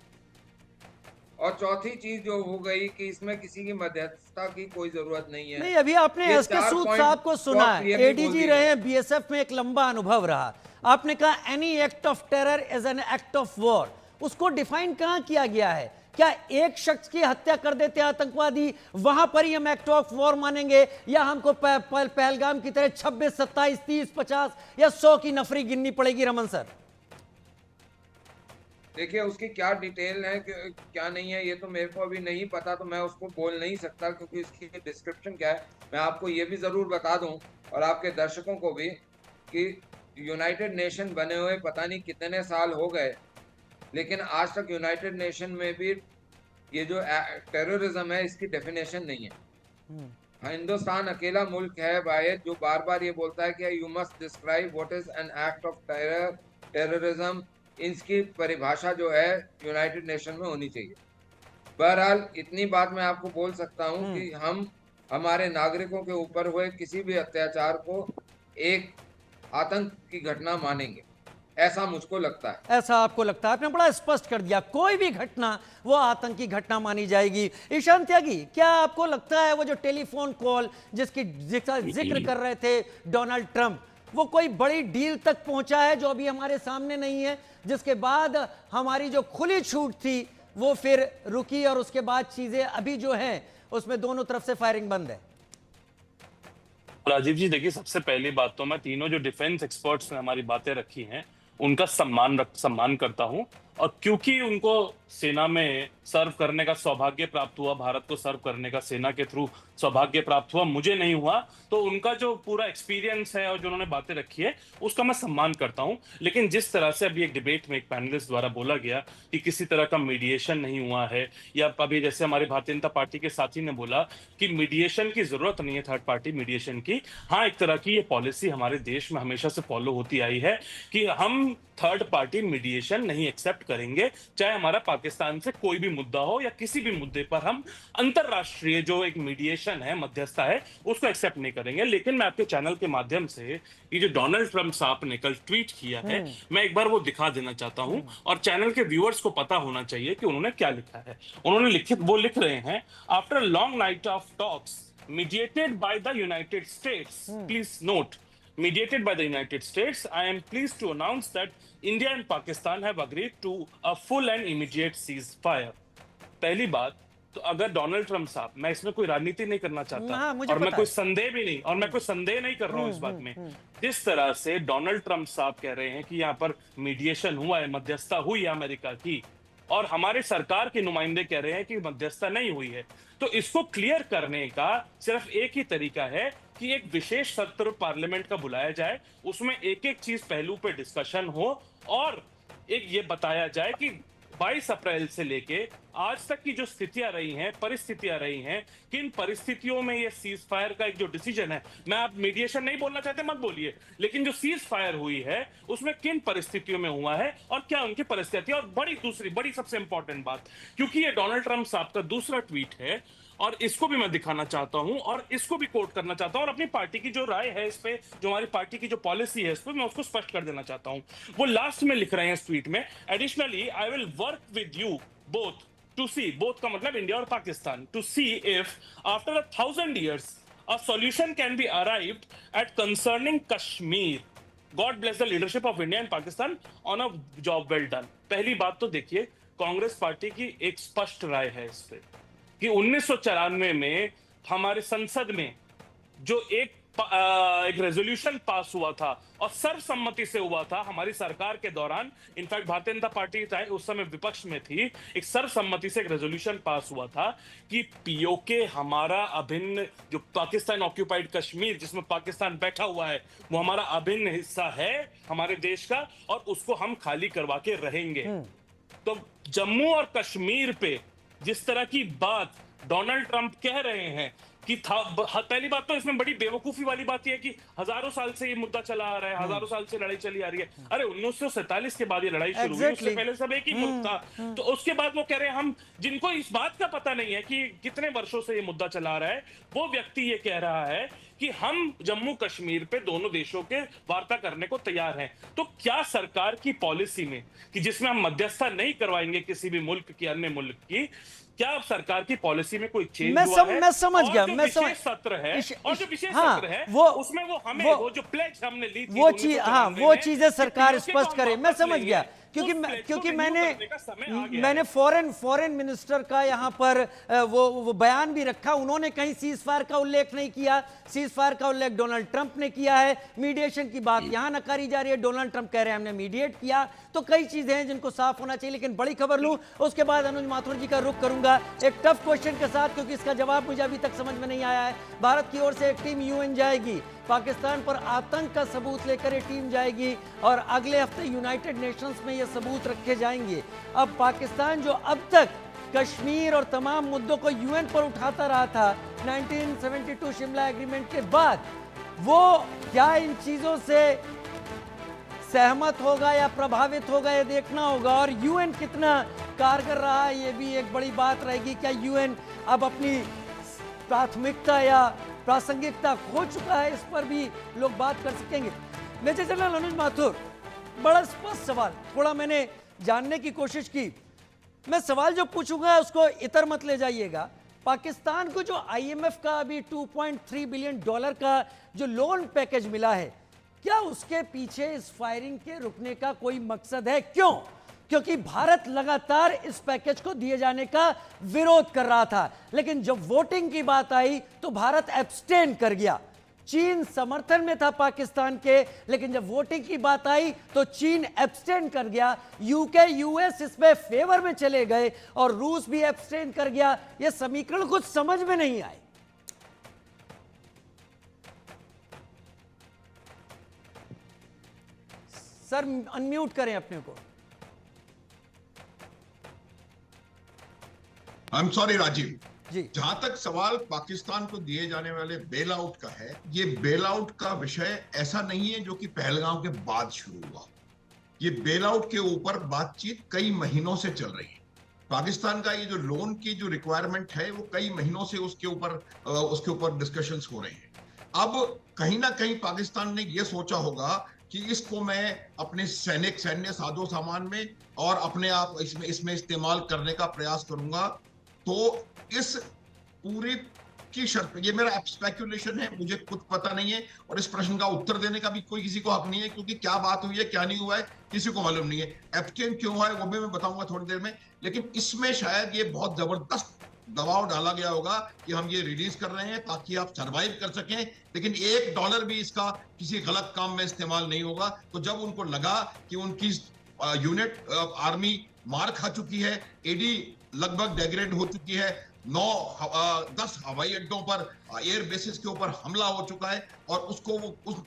और चौथी चीज जो हो गई कि इसमें किसी की मध्यस्थता की कोई जरूरत नहीं है। नहीं, अभी आपने एसके सूद साहब को सुना है, एडीजी रहे हैं, बीएसएफ में एक लंबा अनुभव रहा। आपने कहा any act of terror is an act of war, उसको डिफाइन कहां किया गया है? क्या एक शख्स की हत्या कर देते आतंकवादी, वहां पर ही हम एक्ट ऑफ वॉर मानेंगे, या हमको पहलगाम की तरह 26, 27, 30, 50 या 100 की नफरी गिननी पड़ेगी? रमन सर, देखिए, उसकी क्या डिटेल है क्या नहीं है ये तो मेरे को अभी नहीं पता, तो मैं उसको बोल नहीं सकता, क्योंकि इसकी डिस्क्रिप्शन क्या है। मैं आपको ये भी जरूर बता दूं और आपके दर्शकों को भी कि यूनाइटेड नेशन बने हुए पता नहीं कितने साल हो गए, लेकिन आज तक यूनाइटेड नेशन में भी ये जो टेररिज्म है इसकी डेफिनेशन नहीं है। हिंदुस्तान अकेला मुल्क है वाहिद जो बार बार ये बोलता है कि you must describe what is an act of terrorism. इसकी परिभाषा जो है यूनाइटेड नेशन में होनी चाहिए। बहरहाल इतनी बात मैं आपको बोल सकता हूं कि हम हमारे नागरिकों के ऊपर हुए किसी भी अत्याचार को एक आतंक की घटना मानेंगे, ऐसा मुझको लगता है। ऐसा आपको लगता है? आपने बड़ा स्पष्ट कर दिया, कोई भी घटना वो आतंकी घटना मानी जाएगी। ईशान त्यागी, क्या आपको लगता है वो जो टेलीफोन कॉल जिसकी जिक्र कर रहे थे डोनाल्ड ट्रंप, वो कोई बड़ी डील तक पहुंचा है जो अभी हमारे सामने नहीं है, जिसके बाद हमारी जो खुली छूट थी वो फिर रुकी और उसके बाद चीजें अभी जो हैं उसमें दोनों तरफ से फायरिंग बंद है? राजीव जी, देखिए, सबसे पहली बात तो मैं तीनों जो डिफेंस एक्सपर्ट्स ने हमारी बातें रखी हैं उनका सम्मान करता हूं, और क्योंकि उनको सेना में सर्व करने का सौभाग्य प्राप्त हुआ, भारत को सर्व करने का सेना के थ्रू सौभाग्य प्राप्त हुआ, मुझे नहीं हुआ, तो उनका जो पूरा एक्सपीरियंस है और जो उन्होंने बातें रखी है उसका मैं सम्मान करता हूं। लेकिन जिस तरह से अभी एक डिबेट में एक पैनलिस्ट द्वारा बोला गया कि किसी तरह का मीडिएशन नहीं हुआ है, या अभी जैसे हमारे भारतीय जनता पार्टी के साथी ने बोला कि मीडिएशन की जरूरत नहीं है, थर्ड पार्टी मीडिएशन की। हाँ, एक तरह की ये पॉलिसी हमारे देश में हमेशा से फॉलो होती आई है कि हम थर्ड पार्टी मीडिएशन नहीं एक्सेप्ट करेंगे, चाहे हमारा पाकिस्तान से कोई भी मुद्दा हो या किसी भी मुद्दे पर हम अंतरराष्ट्रीय जो एक मीडिएशन है, मध्यस्थता है, उसको एक्सेप्ट नहीं करेंगे। लेकिन मैं आपके चैनल के माध्यम से ये जो डोनाल्ड ट्रंप साहब ने कल ट्वीट किया है, मैं एक बार वो दिखा देना चाहता हूं, और चैनल के व्यूअर्स को पता होना चाहिए कि उन्होंने क्या लिखा है। उन्होंने लिख रहे हैं, after long night of talks mediated by the United States. Please note, mediated by the United States, I am pleased to announce that India and Pakistan have agreed to a full and immediate ceasefire. पहली बात तो अगर Donald Trump साहब, मैं इसमें कोई राजनीति नहीं करना चाहता, और मैं कोई संदेह भी नहीं, और मैं कोई संदेह नहीं कर रहा हूं इस बात में, जिस तरह से डोनाल्ड ट्रंप साहब कह रहे हैं कि यहाँ पर मीडिएशन हुआ है, मध्यस्थता हुई है अमेरिका की, और हमारे सरकार के नुमाइंदे कह रहे हैं कि मध्यस्थता नहीं हुई है, तो इसको क्लियर करने का सिर्फ एक ही तरीका है कि एक विशेष सत्र पार्लियामेंट का बुलाया जाए, उसमें एक एक चीज पहलू पे डिस्कशन हो, और एक ये बताया जाए कि 22 अप्रैल से लेके आज तक की जो स्थितियां रही हैं, परिस्थितियां रही हैं, किन परिस्थितियों में ये सीज फायर का एक जो डिसीजन है, मैं आप मीडिएशन नहीं बोलना चाहते मत बोलिए, लेकिन जो सीज फायर हुई है उसमें किन परिस्थितियों में हुआ है और क्या उनकी परिस्थिति। और बड़ी सबसे इंपॉर्टेंट बात, क्योंकि ये डोनाल्ड ट्रंप साहब का दूसरा ट्वीट है, और इसको भी मैं दिखाना चाहता हूं और इसको भी कोट करना चाहता हूं, और अपनी पार्टी की जो राय है इस पे, जो हमारी पार्टी की जो पॉलिसी है इस पे, मैं उसको स्पष्ट कर देना चाहता हूं। वो लास्ट में लिख रहे हैं इस ट्वीट में, additionally I will work with you both to see, both का मतलब इंडिया और Pakistan, to see if after 1000 years a solution can be arrived at concerning Kashmir. God bless the leadership of India and Pakistan on a job well done. पहली बात तो देखिए, Congress party की एक स्पष्ट राय है इस पे कि 1994 में हमारे संसद में जो एक रेजोल्यूशन पास हुआ था और सर्वसम्मति से हुआ था हमारी सरकार के दौरान, इनफैक्ट भारतीय जनता पार्टी चाहे उस समय विपक्ष में थी, एक सर्वसम्मति से एक रेजोल्यूशन पास हुआ था कि पीओके हमारा अभिन्न, जो पाकिस्तान ऑक्यूपाइड कश्मीर जिसमें पाकिस्तान बैठा हुआ है, वो हमारा अभिन्न हिस्सा है हमारे देश का, और उसको हम खाली करवा के रहेंगे। तो जम्मू और कश्मीर पे जिस तरह की बात डोनाल्ड ट्रंप कह रहे हैं कि पहली बात तो इसमें बड़ी बेवकूफी वाली बात यह है कि हजारों साल से ये मुद्दा चला आ रहा है, हजारों साल से लड़ाई चली आ रही है। अरे 1947 के बाद ये लड़ाई शुरू हुई, उससे पहले सब एक ही मुद्दा था। तो उसके बाद वो कह रहे हैं, हम जिनको इस बात का पता नहीं है कि कितने वर्षों से ये मुद्दा चला आ रहा है, वो व्यक्ति ये कह रहा है कि हम जम्मू कश्मीर पे दोनों देशों के वार्ता करने को तैयार हैं। तो क्या सरकार की पॉलिसी में कि जिसमें हम मध्यस्थता नहीं करवाएंगे किसी भी मुल्क की, अन्य मुल्क की, क्या अब सरकार की पॉलिसी में कोई चेंज हुआ है? मैं समझ गया, मैं समझ सत्र है और जो विशेष हाँ, सत्र है वो उसमें वो हमें वो जो प्लेज हमने ली थी, वो चीज, हाँ, वो चीजें सरकार स्पष्ट करे, मैं समझ गया। क्योंकि मैंने फॉरेन मिनिस्टर का यहाँ पर वो बयान भी रखा, उन्होंने कहीं सीज फायर का उल्लेख नहीं किया, सीज फायर का उल्लेख डोनाल्ड ट्रंप ने किया है, मीडिएशन की बात यहाँ नकारी जा रही है, डोनाल्ड ट्रंप कह रहे हैं हमने मीडिएट किया। तो कई चीजें हैं जिनको साफ होना चाहिए। लेकिन बड़ी खबर लूं, उसके बाद अनुज माथुर जी का रुख करूंगा एक टफ क्वेश्चन के साथ, क्योंकि इसका जवाब मुझे अभी तक समझ में नहीं आया है। भारत की ओर से एक टीम यूएन जाएगी, पाकिस्तान पर आतंक का सबूत लेकर ये टीम जाएगी, और अगले हफ्ते यूनाइटेड नेशंस में ये सबूत रखे जाएंगे। अब पाकिस्तान जो अब तक कश्मीर और तमाम मुद्दों को यूएन पर उठाता रहा था 1972 शिमला एग्रीमेंट के बाद, वो क्या इन चीजों से सहमत होगा या प्रभावित होगा, ये देखना होगा। और यूएन कितना कारगर रहा, ये भी एक बड़ी बात रहेगी। क्या यूएन अब अपनी प्राथमिकता या प्रासंगिकता खो चुका है, इस पर भी लोग बात कर सकेंगे। मेजर जनरल अनुज माथुर, बड़ा स्पष्ट सवाल, थोड़ा मैंने जानने की कोशिश की, मैं सवाल जो पूछूंगा उसको इतर मत ले जाइएगा। पाकिस्तान को जो आईएमएफ का अभी $2.3 बिलियन का जो लोन पैकेज मिला है, क्या उसके पीछे इस फायरिंग के रुकने का कोई मकसद है? क्यों? क्योंकि भारत लगातार इस पैकेज को दिए जाने का विरोध कर रहा था, लेकिन जब वोटिंग की बात आई तो भारत एब्सटेन कर गया। चीन समर्थन में था पाकिस्तान के, लेकिन जब वोटिंग की बात आई तो चीन एब्सटेन कर गया, यूके यूएस इसमें फेवर में चले गए और रूस भी एब्सटेन कर गया। यह समीकरण कुछ समझ में नहीं आए। सर अनम्यूट करें अपने को। आई एम सॉरी राजीव जी। जहां तक सवाल पाकिस्तान को दिए जाने वाले बेल आउट का है, ये बेल आउट का विषय ऐसा नहीं है जो कि पहलगाम के बाद शुरू हुआ। ये बेल आउट के ऊपर बातचीत कई महीनों से चल रही है। पाकिस्तान का ये जो लोन की जो रिक्वायरमेंट है वो कई महीनों से उसके ऊपर डिस्कशंस हो रहे हैं। अब कहीं ना कहीं पाकिस्तान ने ये सोचा होगा कि इसको मैं अपने सैन्य साजो सामान में और अपने आप इसमें इस्तेमाल करने का प्रयास करूंगा। तो इस पूरी की शर्त, ये मेरा स्पेक्यूलेशन है, मुझे कुछ पता नहीं है और इस प्रश्न का उत्तर देने का भी कोई किसी को हक नहीं है, क्योंकि क्या बात हुई है क्या नहीं हुआ है किसी को मालूम नहीं है। एब्सटेन क्यों हुआ है वो भी मैं बताऊंगा थोड़ी देर में, लेकिन इसमें शायद ये बहुत जबरदस्त दबाव डाला गया होगा कि हम ये रिलीज कर रहे हैं ताकि आप सरवाइव कर सकें, लेकिन $1 भी इसका किसी गलत काम में इस्तेमाल नहीं होगा। तो जब उनको लगा कि उनकी यूनिट आर्मी मार खा चुकी है, एडी लगभग डेग्रेड हो चुकी है, 10 हवाई अड्डों पर एयर बेसिस के ऊपर हमला हो चुका है और उसको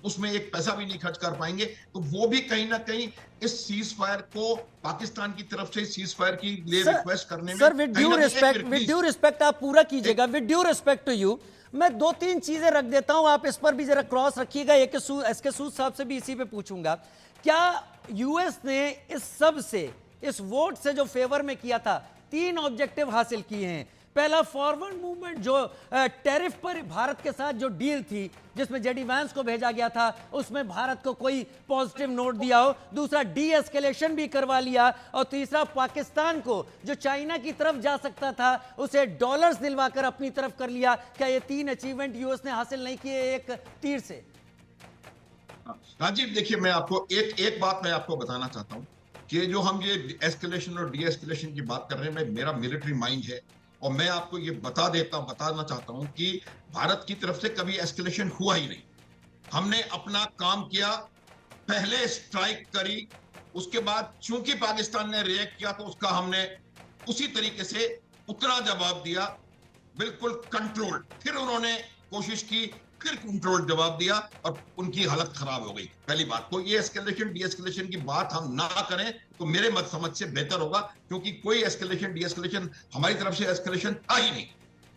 उसमें एक पैसा भी नहीं खर्च कर पाएंगे, तो वो भी कहीं ना कहीं इस सीज फायर को पाकिस्तान की तरफ से सीज फायर की लिए रिक्वेस्ट करने में, सर विद ड्यू रिस्पेक्ट आप पूरा कीजिएगा, with due respect to you मैं 2-3 चीजें रख देता हूं, आप इस पर भी जरा क्रॉस रखिएगा। एसके सूद साहब से भी इसी पे पूछूंगा, क्या यूएस ने इस सब से, इस वोट से जो फेवर में किया था, 3 ऑब्जेक्टिव हासिल किए हैं। पहला, फॉरवर्ड मूवमेंट, जो टैरिफ पर भारत के साथ जो डील थी जिसमें जेडी वैंस को भेजा गया था, उसमें भारत को कोई पॉजिटिव नोट दिया हो। दूसरा, डी एस्केलेशन भी करवा लिया। और तीसरा, पाकिस्तान को जो चाइना की तरफ जा सकता था उसे डॉलर्स दिलवाकर अपनी तरफ कर लिया। क्या ये 3 अचीवमेंट यूएस ने हासिल नहीं किए एक तीर से? राजीव देखिए, मैं आपको एक बात मैं आपको बताना चाहता हूं कि जो हम ये एस्केलेशन और डी एस्केलेशन की बात कर रहे हैं, मेरा मिलिट्री माइंड है और मैं आपको ये बताना चाहता हूं कि भारत की तरफ से कभी एस्केलेशन हुआ ही नहीं। हमने अपना काम किया, पहले स्ट्राइक करी, उसके बाद चूंकि पाकिस्तान ने रिएक्ट किया तो उसका हमने उसी तरीके से उतना जवाब दिया, बिल्कुल कंट्रोल्ड। फिर उन्होंने कोशिश की, फिर कंट्रोल जवाब दिया और उनकी हालत खराब हो गई। पहली बात तो ये एस्केलेशन डी एस्केलेशन की बात हम ना करें तो मेरे मत समझ से बेहतर होगा, क्योंकि कोई एस्केलेशन डी एस्केलेशन हमारी तरफ से एस्केलेशन था ही नहीं,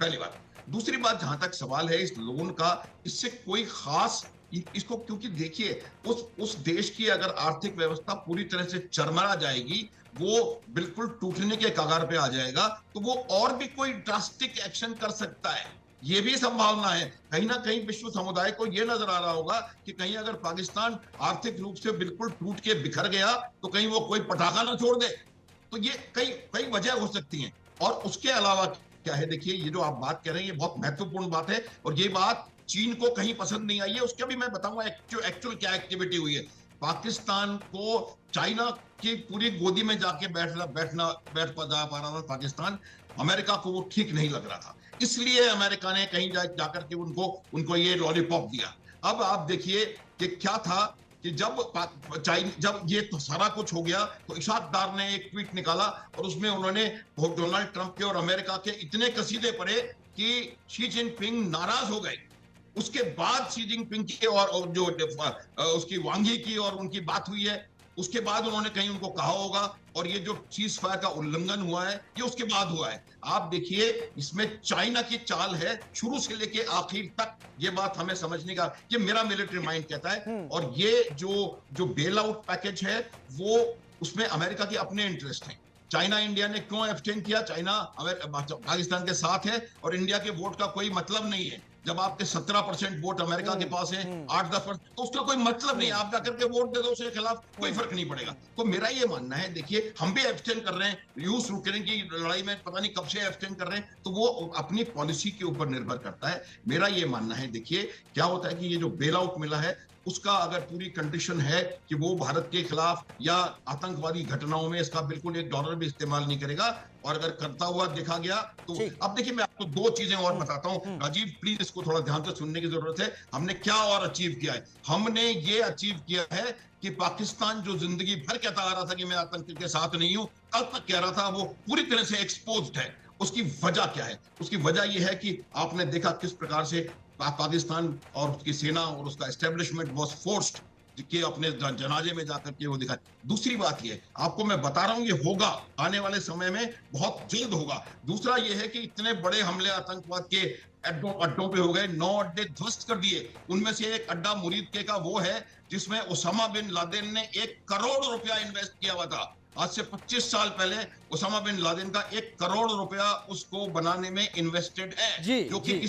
पहली बात। दूसरी बात, जहां तक सवाल है इस लोन का, इससे कोई खास इसको, क्योंकि देखिए उस देश की अगर आर्थिक व्यवस्था पूरी तरह से चरमरा जाएगी, वो बिल्कुल टूटने के कगार पे आ जाएगा, तो वो और भी कोई ड्रास्टिक एक्शन कर सकता है, ये भी संभावना है। कहीं ना कहीं विश्व समुदाय को यह नजर आ रहा होगा कि कहीं अगर पाकिस्तान आर्थिक रूप से बिल्कुल टूट के बिखर गया तो कहीं वो कोई पटाखा ना छोड़ दे। तो ये कई वजह हो सकती हैं। और उसके अलावा क्या है, देखिए ये जो आप बात कर रहे हैं ये बहुत महत्वपूर्ण बात है और ये बात चीन को कहीं पसंद नहीं आई है। उसका भी मैं बताऊंगा एक्चुअल क्या एक्टिविटी हुई है। पाकिस्तान को चाइना की पूरी गोदी में जाके बैठ जा पा रहा था पाकिस्तान, अमेरिका को वो ठीक नहीं लग रहा था, इसलिए अमेरिका ने कहीं जाकर के उनको ये लॉलीपॉप दिया। अब आप देखिए कि क्या था कि जब ये तो सारा कुछ हो गया तो इशाक डार ने एक ट्वीट निकाला और उसमें उन्होंने डोनाल्ड ट्रंप के और अमेरिका के इतने कसीदे पढ़े कि शी जिनपिंग नाराज हो गए। उसके बाद शी जिनपिंग की और जो उसकी वांगी की और उनकी बात हुई है, उसके बाद उन्होंने कहीं उनको कहा होगा, और ये जो सीज फायर का उल्लंघन हुआ है ये उसके बाद हुआ है। आप देखिए इसमें चाइना की चाल है शुरू से लेके आखिर तक, ये बात हमें समझने का, ये मेरा मिलिट्री माइंड कहता है। और ये जो बेल आउट पैकेज है वो उसमें अमेरिका के अपने इंटरेस्ट हैं। चाइना इंडिया ने क्यों एब्सटेन किया? चाइना पाकिस्तान के साथ है और इंडिया के वोट का कोई मतलब नहीं है। जब आपके 17% वोट अमेरिका के पास है, 8-10%, तो उसका कोई मतलब नहीं। आप जाकर के वोट दे दो उसके खिलाफ, कोई फर्क नहीं पड़ेगा। तो मेरा ये मानना है, देखिए हम भी एब्सटेन कर रहे हैं, रूस यूक्रेन की लड़ाई में पता नहीं कब से एब्सटेन कर रहे हैं, तो वो अपनी पॉलिसी के ऊपर निर्भर करता है। मेरा ये मानना है, देखिए क्या होता है कि ये जो बेल आउट मिला है उसका अगर पूरी कंडीशन है कि वो भारत के खिलाफ या आतंकवादी घटनाओं में इसका बिल्कुल $1 भी इस्तेमाल नहीं करेगा, और अगर करता हुआ देखा गया तो अब देखिए मैं आपको 2 चीजें और बताता हूं राजीव, प्लीज इसको थोड़ा ध्यान से सुनने की जरूरत है। हमने क्या और अचीव किया है? हमने ये अचीव किया है कि पाकिस्तान जो जिंदगी भर कहता आ रहा था कि मैं आतंक के साथ नहीं हूं, कल तक कह रहा था, वो पूरी तरह से एक्सपोज्ड है। उसकी वजह क्या है? उसकी वजह यह है कि आपने देखा किस प्रकार से पाकिस्तान और उसकी सेना और उसका एस्टेब्लिशमेंट वाज फोर्स्ड कि अपने जनाजे में जाकर के वो दिखाए। दूसरी बात ये आपको मैं बता रहा हूं, ये होगा आने वाले समय में, बहुत जल्द होगा। दूसरा ये है कि इतने बड़े हमले आतंकवाद के अड्डों पे हो गए, 9 अड्डे ध्वस्त कर दिए। उनमें से एक अड्डा मुरीद के का वो है जिसमें ओसामा बिन लादेन ने 1 करोड़ रुपया इन्वेस्ट किया हुआ था। आज से 25 साल पहले ओसामा बिन लादेन का 1 करोड़ रुपया उसको बनाने में इन्वेस्टेड है, जो कि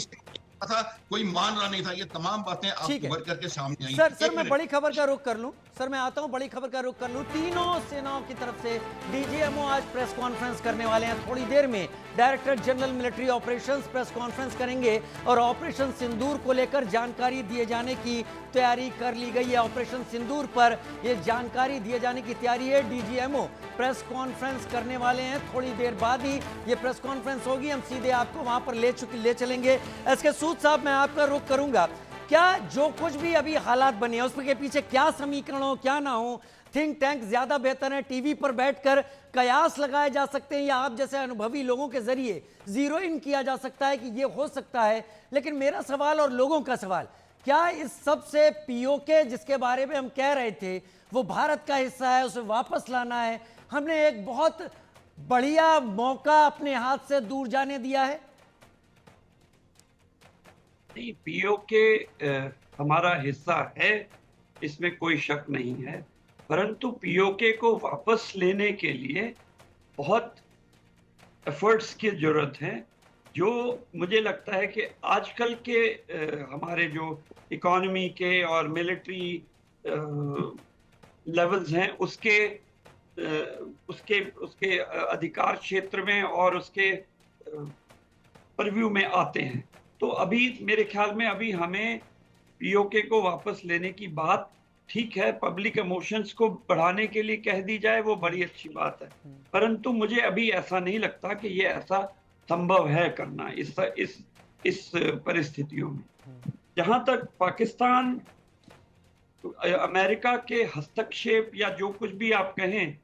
था, कोई मान रहा नहीं था। ये तमाम बातें आपको भर करके सामने आई। सर मैं बड़ी खबर का रुख कर लूं, सर मैं आता हूं, बड़ी खबर का रुख कर लूं। तीनों सेनाओं की तरफ से डीजीएमओ आज प्रेस कॉन्फ्रेंस करने वाले हैं। थोड़ी देर में director general military operations press conference करेंगे और ऑपरेशन सिंदूर को लेकर जानकारी दिए जाने की तैयारी कर ली गई है। ऑपरेशन सिंदूर पर यह जानकारी दिए जाने की तैयारी है। डीजीएमओ प्रेस कॉन्फ्रेंस करने वाले हैं, थोड़ी देर बाद ही ये प्रेस कॉन्फ्रेंस होगी। हम सीधे आपको वहां पर ले चलेंगे। एसके सूद साहब, मैं आपका रुख करूंगा, क्या जो कुछ भी अभी हालात बने हैं उसके पीछे क्या समीकरण हो, क्या ना हो, थिंक टैंक ज्यादा बेहतर है, टीवी पर बैठकर कयास लगाए जा सकते हैं, या आप जैसे अनुभवी लोगों के जरिए जीरो इन किया जा सकता है कि ये हो सकता है? लेकिन मेरा सवाल और लोगों का सवाल, क्या इस सब से पीओके जिसके बारे में हम कह रहे थे वो भारत का हिस्सा है, उसे वापस लाना है, हमने एक बहुत बढ़िया मौका अपने हाथ से दूर जाने दिया है? नहीं, पीओके हमारा हिस्सा है, इसमें कोई शक नहीं है, परंतु पीओके को वापस लेने के लिए बहुत एफर्ट्स की जरूरत है, जो मुझे लगता है कि आजकल के हमारे जो इकोनॉमी के और मिलिट्री लेवल्स हैं उसके अधिकार क्षेत्र में और उसके परव्यू में आते हैं। तो अभी मेरे ख्याल में अभी हमें पीओके को वापस लेने की बात ठीक है, पब्लिक इमोशंस को बढ़ाने के लिए कह दी जाए वो बड़ी अच्छी बात है, परंतु मुझे अभी ऐसा नहीं लगता कि ये ऐसा संभव है करना इस परिस्थितियों में। जहां तक पाकिस्तान अमेरिका के हस्तक्षेप या जो कुछ भी आप कहें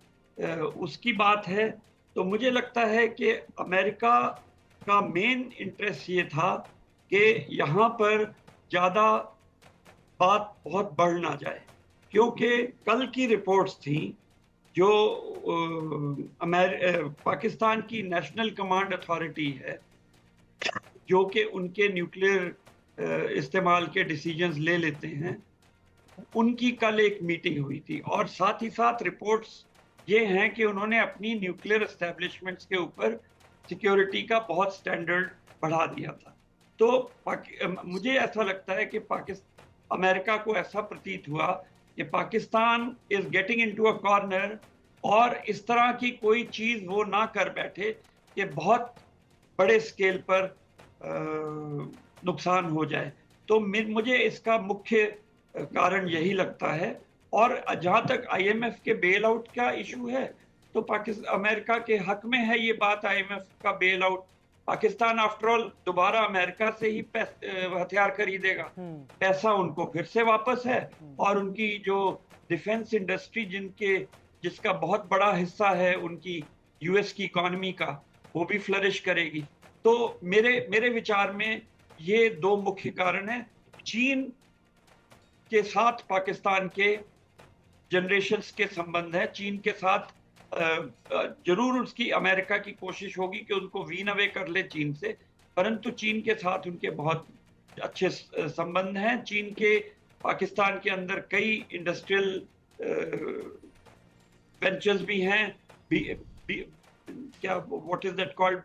उसकी बात है, तो मुझे लगता है कि अमेरिका का मेन इंटरेस्ट ये था कि यहाँ पर ज़्यादा बात बहुत बढ़ ना जाए, क्योंकि कल की रिपोर्ट्स थी जो पाकिस्तान की नेशनल कमांड अथॉरिटी है, जो कि उनके न्यूक्लियर इस्तेमाल के डिसीजंस ले लेते हैं, उनकी कल एक मीटिंग हुई थी और साथ ही साथ रिपोर्ट्स ये हैं कि उन्होंने अपनी न्यूक्लियर एस्टेब्लिशमेंट्स के ऊपर सिक्योरिटी का बहुत स्टैंडर्ड बढ़ा दिया था। तो मुझे ऐसा लगता है कि अमेरिका को ऐसा प्रतीत हुआ कि Pakistan is getting into a corner और इस तरह की कोई चीज़ वो ना कर बैठे कि बहुत बड़े स्केल पर नुकसान हो जाए। तो मुझे इसका मुख्य कारण यही लगता है। और जहाँ तक आईएमएफ के बेल आउट का इशू है, तो अमेरिका के हक में है ये बात, आईएमएफ का bail out. Pakistan after all दोबारा अमेरिका से ही हथियार खरीदेगा, पैसा उनको फिर से वापस है और उनकी जो डिफेंस इंडस्ट्री जिसका बहुत बड़ा हिस्सा है उनकी यूएस की इकोनॉमी का, वो भी फ्लरिश करेगी। तो मेरे विचार में ये 2 मुख्य कारण हैं। चीन के साथ पाकिस्तान के जनरेशंस के संबंध है, चीन के साथ जरूर उसकी अमेरिका की कोशिश होगी कि उनको वीन अवे कर ले चीन से, परंतु चीन के साथ उनके बहुत अच्छे संबंध हैं। चीन के पाकिस्तान के अंदर कई इंडस्ट्रियल वेंचर्स भी हैं, क्या what is that called,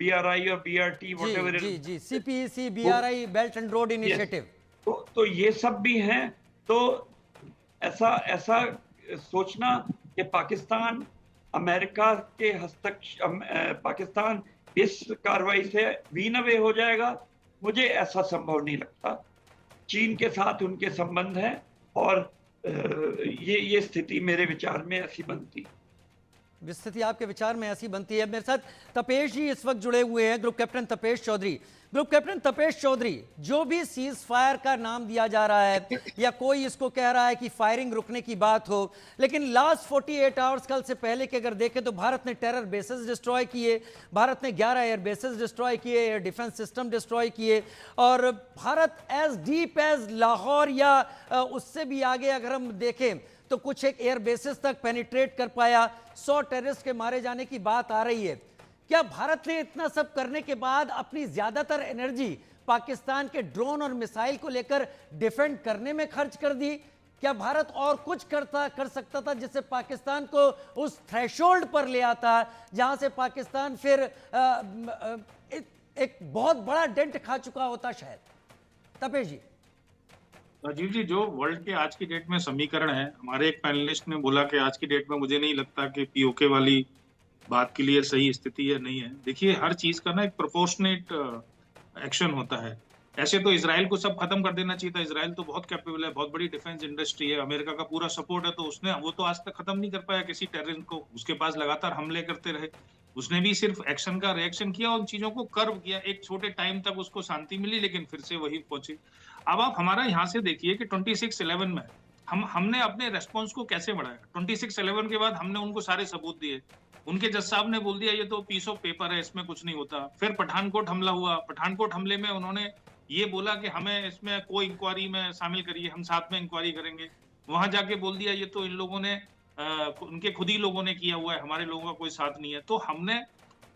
BRI और BRT व्हाटएवर, जी CPEC BRI belt and road initiative, तो ये सब भी हैं। तो ऐसा सोचना कि पाकिस्तान अमेरिका के पाकिस्तान इस कार्रवाई से वीन अवे हो जाएगा, मुझे ऐसा संभव नहीं लगता। चीन के साथ उनके संबंध हैं और ये स्थिति मेरे विचार में ऐसी बनती। स्थिति आपके विचार में ऐसी बनती है। मेरे साथ तपेश जी इस वक्त जुड़े हुए हैं, group captain Tapesh Chaudhary. Group captain Tapesh Chaudhary, जो भी सीज फायर का नाम दिया जा रहा है या कोई इसको कह रहा है कि फायरिंग रुकने की बात हो, लेकिन लास्ट 48 आवर्स कल से पहले के अगर देखें तो भारत ने टेरर बेसेस डिस्ट्रॉय किए, भारत ने 11 एयर बेसेस डिस्ट्रॉय किए, एयर डिफेंस सिस्टम डिस्ट्रॉय किए, और Bharat as deep as Lahore या उससे भी आगे अगर हम देखें तो कुछ एक एयर बेसिस तक पेनिट्रेट कर पाया। 100 टेररिस्ट के मारे जाने की बात आ रही है। क्या भारत ने इतना सब करने के बाद अपनी ज्यादातर एनर्जी पाकिस्तान के ड्रोन और मिसाइल को लेकर डिफेंड करने में खर्च कर दी? क्या भारत और कुछ कर सकता था जिससे पाकिस्तान को उस थ्रेशोल्ड पर ले आता जहां से पाकिस्तान फिर एक बहुत बड़ा डेंट खा चुका होता शायद? तपेश जी। राजीव जी, जो वर्ल्ड के आज की डेट में समीकरण है, हमारे एक पैनलिस्ट ने बोला कि आज की डेट में मुझे नहीं लगता कि पीओके वाली बात के लिए सही स्थिति है, नहीं है। देखिए, हर चीज का ना एक प्रोपोर्शनेट एक्शन होता है। ऐसे तो इजराइल को सब खत्म कर देना चाहिए था। इजराइल तो बहुत कैपेबल है, बहुत बड़ी डिफेंस इंडस्ट्री है, अमेरिका का पूरा सपोर्ट है, तो वो तो आज तक खत्म नहीं कर पाया किसी टेररिस्ट को। उसके पास लगातार हमले करते रहे, उसने भी सिर्फ एक्शन का रिएक्शन किया, उन चीजों को कर्व किया। एक छोटे टाइम तक उसको शांति मिली, लेकिन फिर से वही पहुंची। अब आप हमारा यहाँ से देखिए कि 26/11 में हमने अपने रेस्पॉन्स को कैसे बढ़ाया। 26/11 के बाद हमने उनको सारे सबूत दिए। उनके जज साहब ने बोल दिया ये तो पीस ऑफ पेपर है, इसमें कुछ नहीं होता। फिर पठानकोट हमला हुआ। पठानकोट हमले में उन्होंने ये बोला कि हमें इसमें कोई इंक्वायरी में शामिल करिए, हम साथ में इंक्वायरी करेंगे। वहां जाके बोल दिया ये तो इन लोगों ने उनके खुद ही लोगों ने किया हुआ है, हमारे लोगों का कोई साथ नहीं है। तो हमने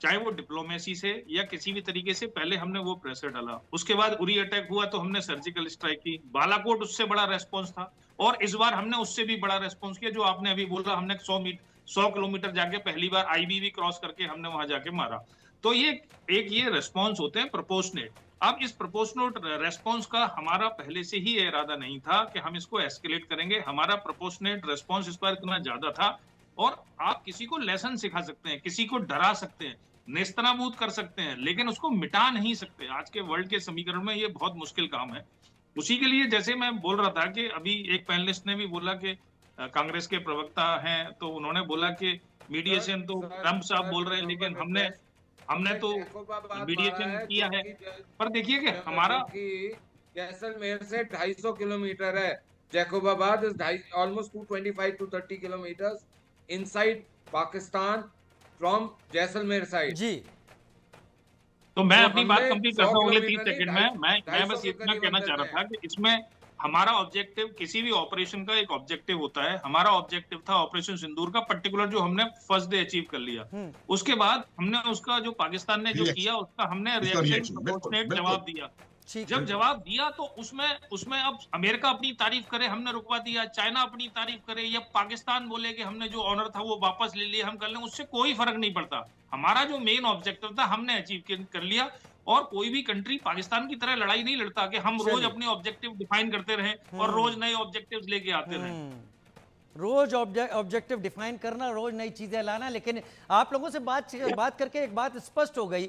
चाहे वो डिप्लोमेसी से या किसी भी तरीके से पहले हमने वो प्रेशर डाला। उसके बाद उरी अटैक हुआ तो हमने सर्जिकल स्ट्राइक की। बालाकोट उससे बड़ा रेस्पॉन्स था, और इस बार हमने उससे भी बड़ा रेस्पॉन्स किया। जो आपने अभी बोला, हमने 100 किलोमीटर जाके पहली बार आईबीबी क्रॉस करके हमने वहां जाके मारा। तो ये रेस्पॉन्स होते हैं प्रोपोर्शनेट। अब इस प्रोपोर्शनेट रेस्पॉन्स का हमारा पहले से ही इरादा नहीं था कि हम इसको एस्केलेट करेंगे। हमारा प्रोपोर्शनेट रेस्पॉन्स इस बार इतना ज्यादा था। और आप किसी को लेसन सिखा सकते हैं, किसी को डरा सकते हैं, नेस्तनाबूद कर सकते हैं, लेकिन उसको मिटा नहीं सकते। आज के वर्ल्ड के समीकरण में ये बहुत मुश्किल काम है। उसी के लिए जैसे मैं बोल रहा था कि अभी एक पैनलिस्ट ने भी बोला कि कांग्रेस के प्रवक्ता हैं, तो उन्होंने बोला कि मीडिएशन तो ट्रंप साहब बोल रहे हैं, लेकिन हमने तो मीडिएशन किया है। पर देखिए कि हमारा जैसलमेर से 250 किलोमीटर है, Jacobabad is almost 225 to 30 kilometre inside Pakistan from Jaisalmer side जी। तो मैं अपनी बात कंप्लीट करता हूँ अगले 30 सेकंड में। मैं बस इतना कहना चाह रहा था कि इसमें हमारा ऑब्जेक्टिव, किसी भी ऑपरेशन का एक ऑब्जेक्टिव होता है। हमारा ऑब्जेक्टिव था ऑपरेशन सिंदूर का पर्टिकुलर, जो हमने फर्स्ट डे अचीव कर लिया। उसके बाद हमने उसका जो पाकिस्तान ने जो किया उसका हमने रिएक्शन प्रोपोर्शनेट जवाब दिया। जब जवाब दिया तो उसमें अब अमेरिका अपनी तारीफ करे, हमने रुकवा दिया, चाइना अपनी तारीफ करे, या पाकिस्तान बोले कि हमने जो ऑनर था वो वापस ले लिया, हम कर लें, उससे कोई फर्क नहीं पड़ता। हमारा जो मेन ऑब्जेक्टिव था हमने अचीव कर लिया। और कोई भी कंट्री पाकिस्तान की तरह लड़ाई नहीं लड़ता कि हम रोज अपने ऑब्जेक्टिव डिफाइन करते रहें और रोज नए ऑब्जेक्टिव्स लेके आते रहें। रोज ऑब्जेक्टिव डिफाइन करना, रोज नई चीजें लाना। लेकिन आप लोगों से बात करके एक बात स्पष्ट हो गई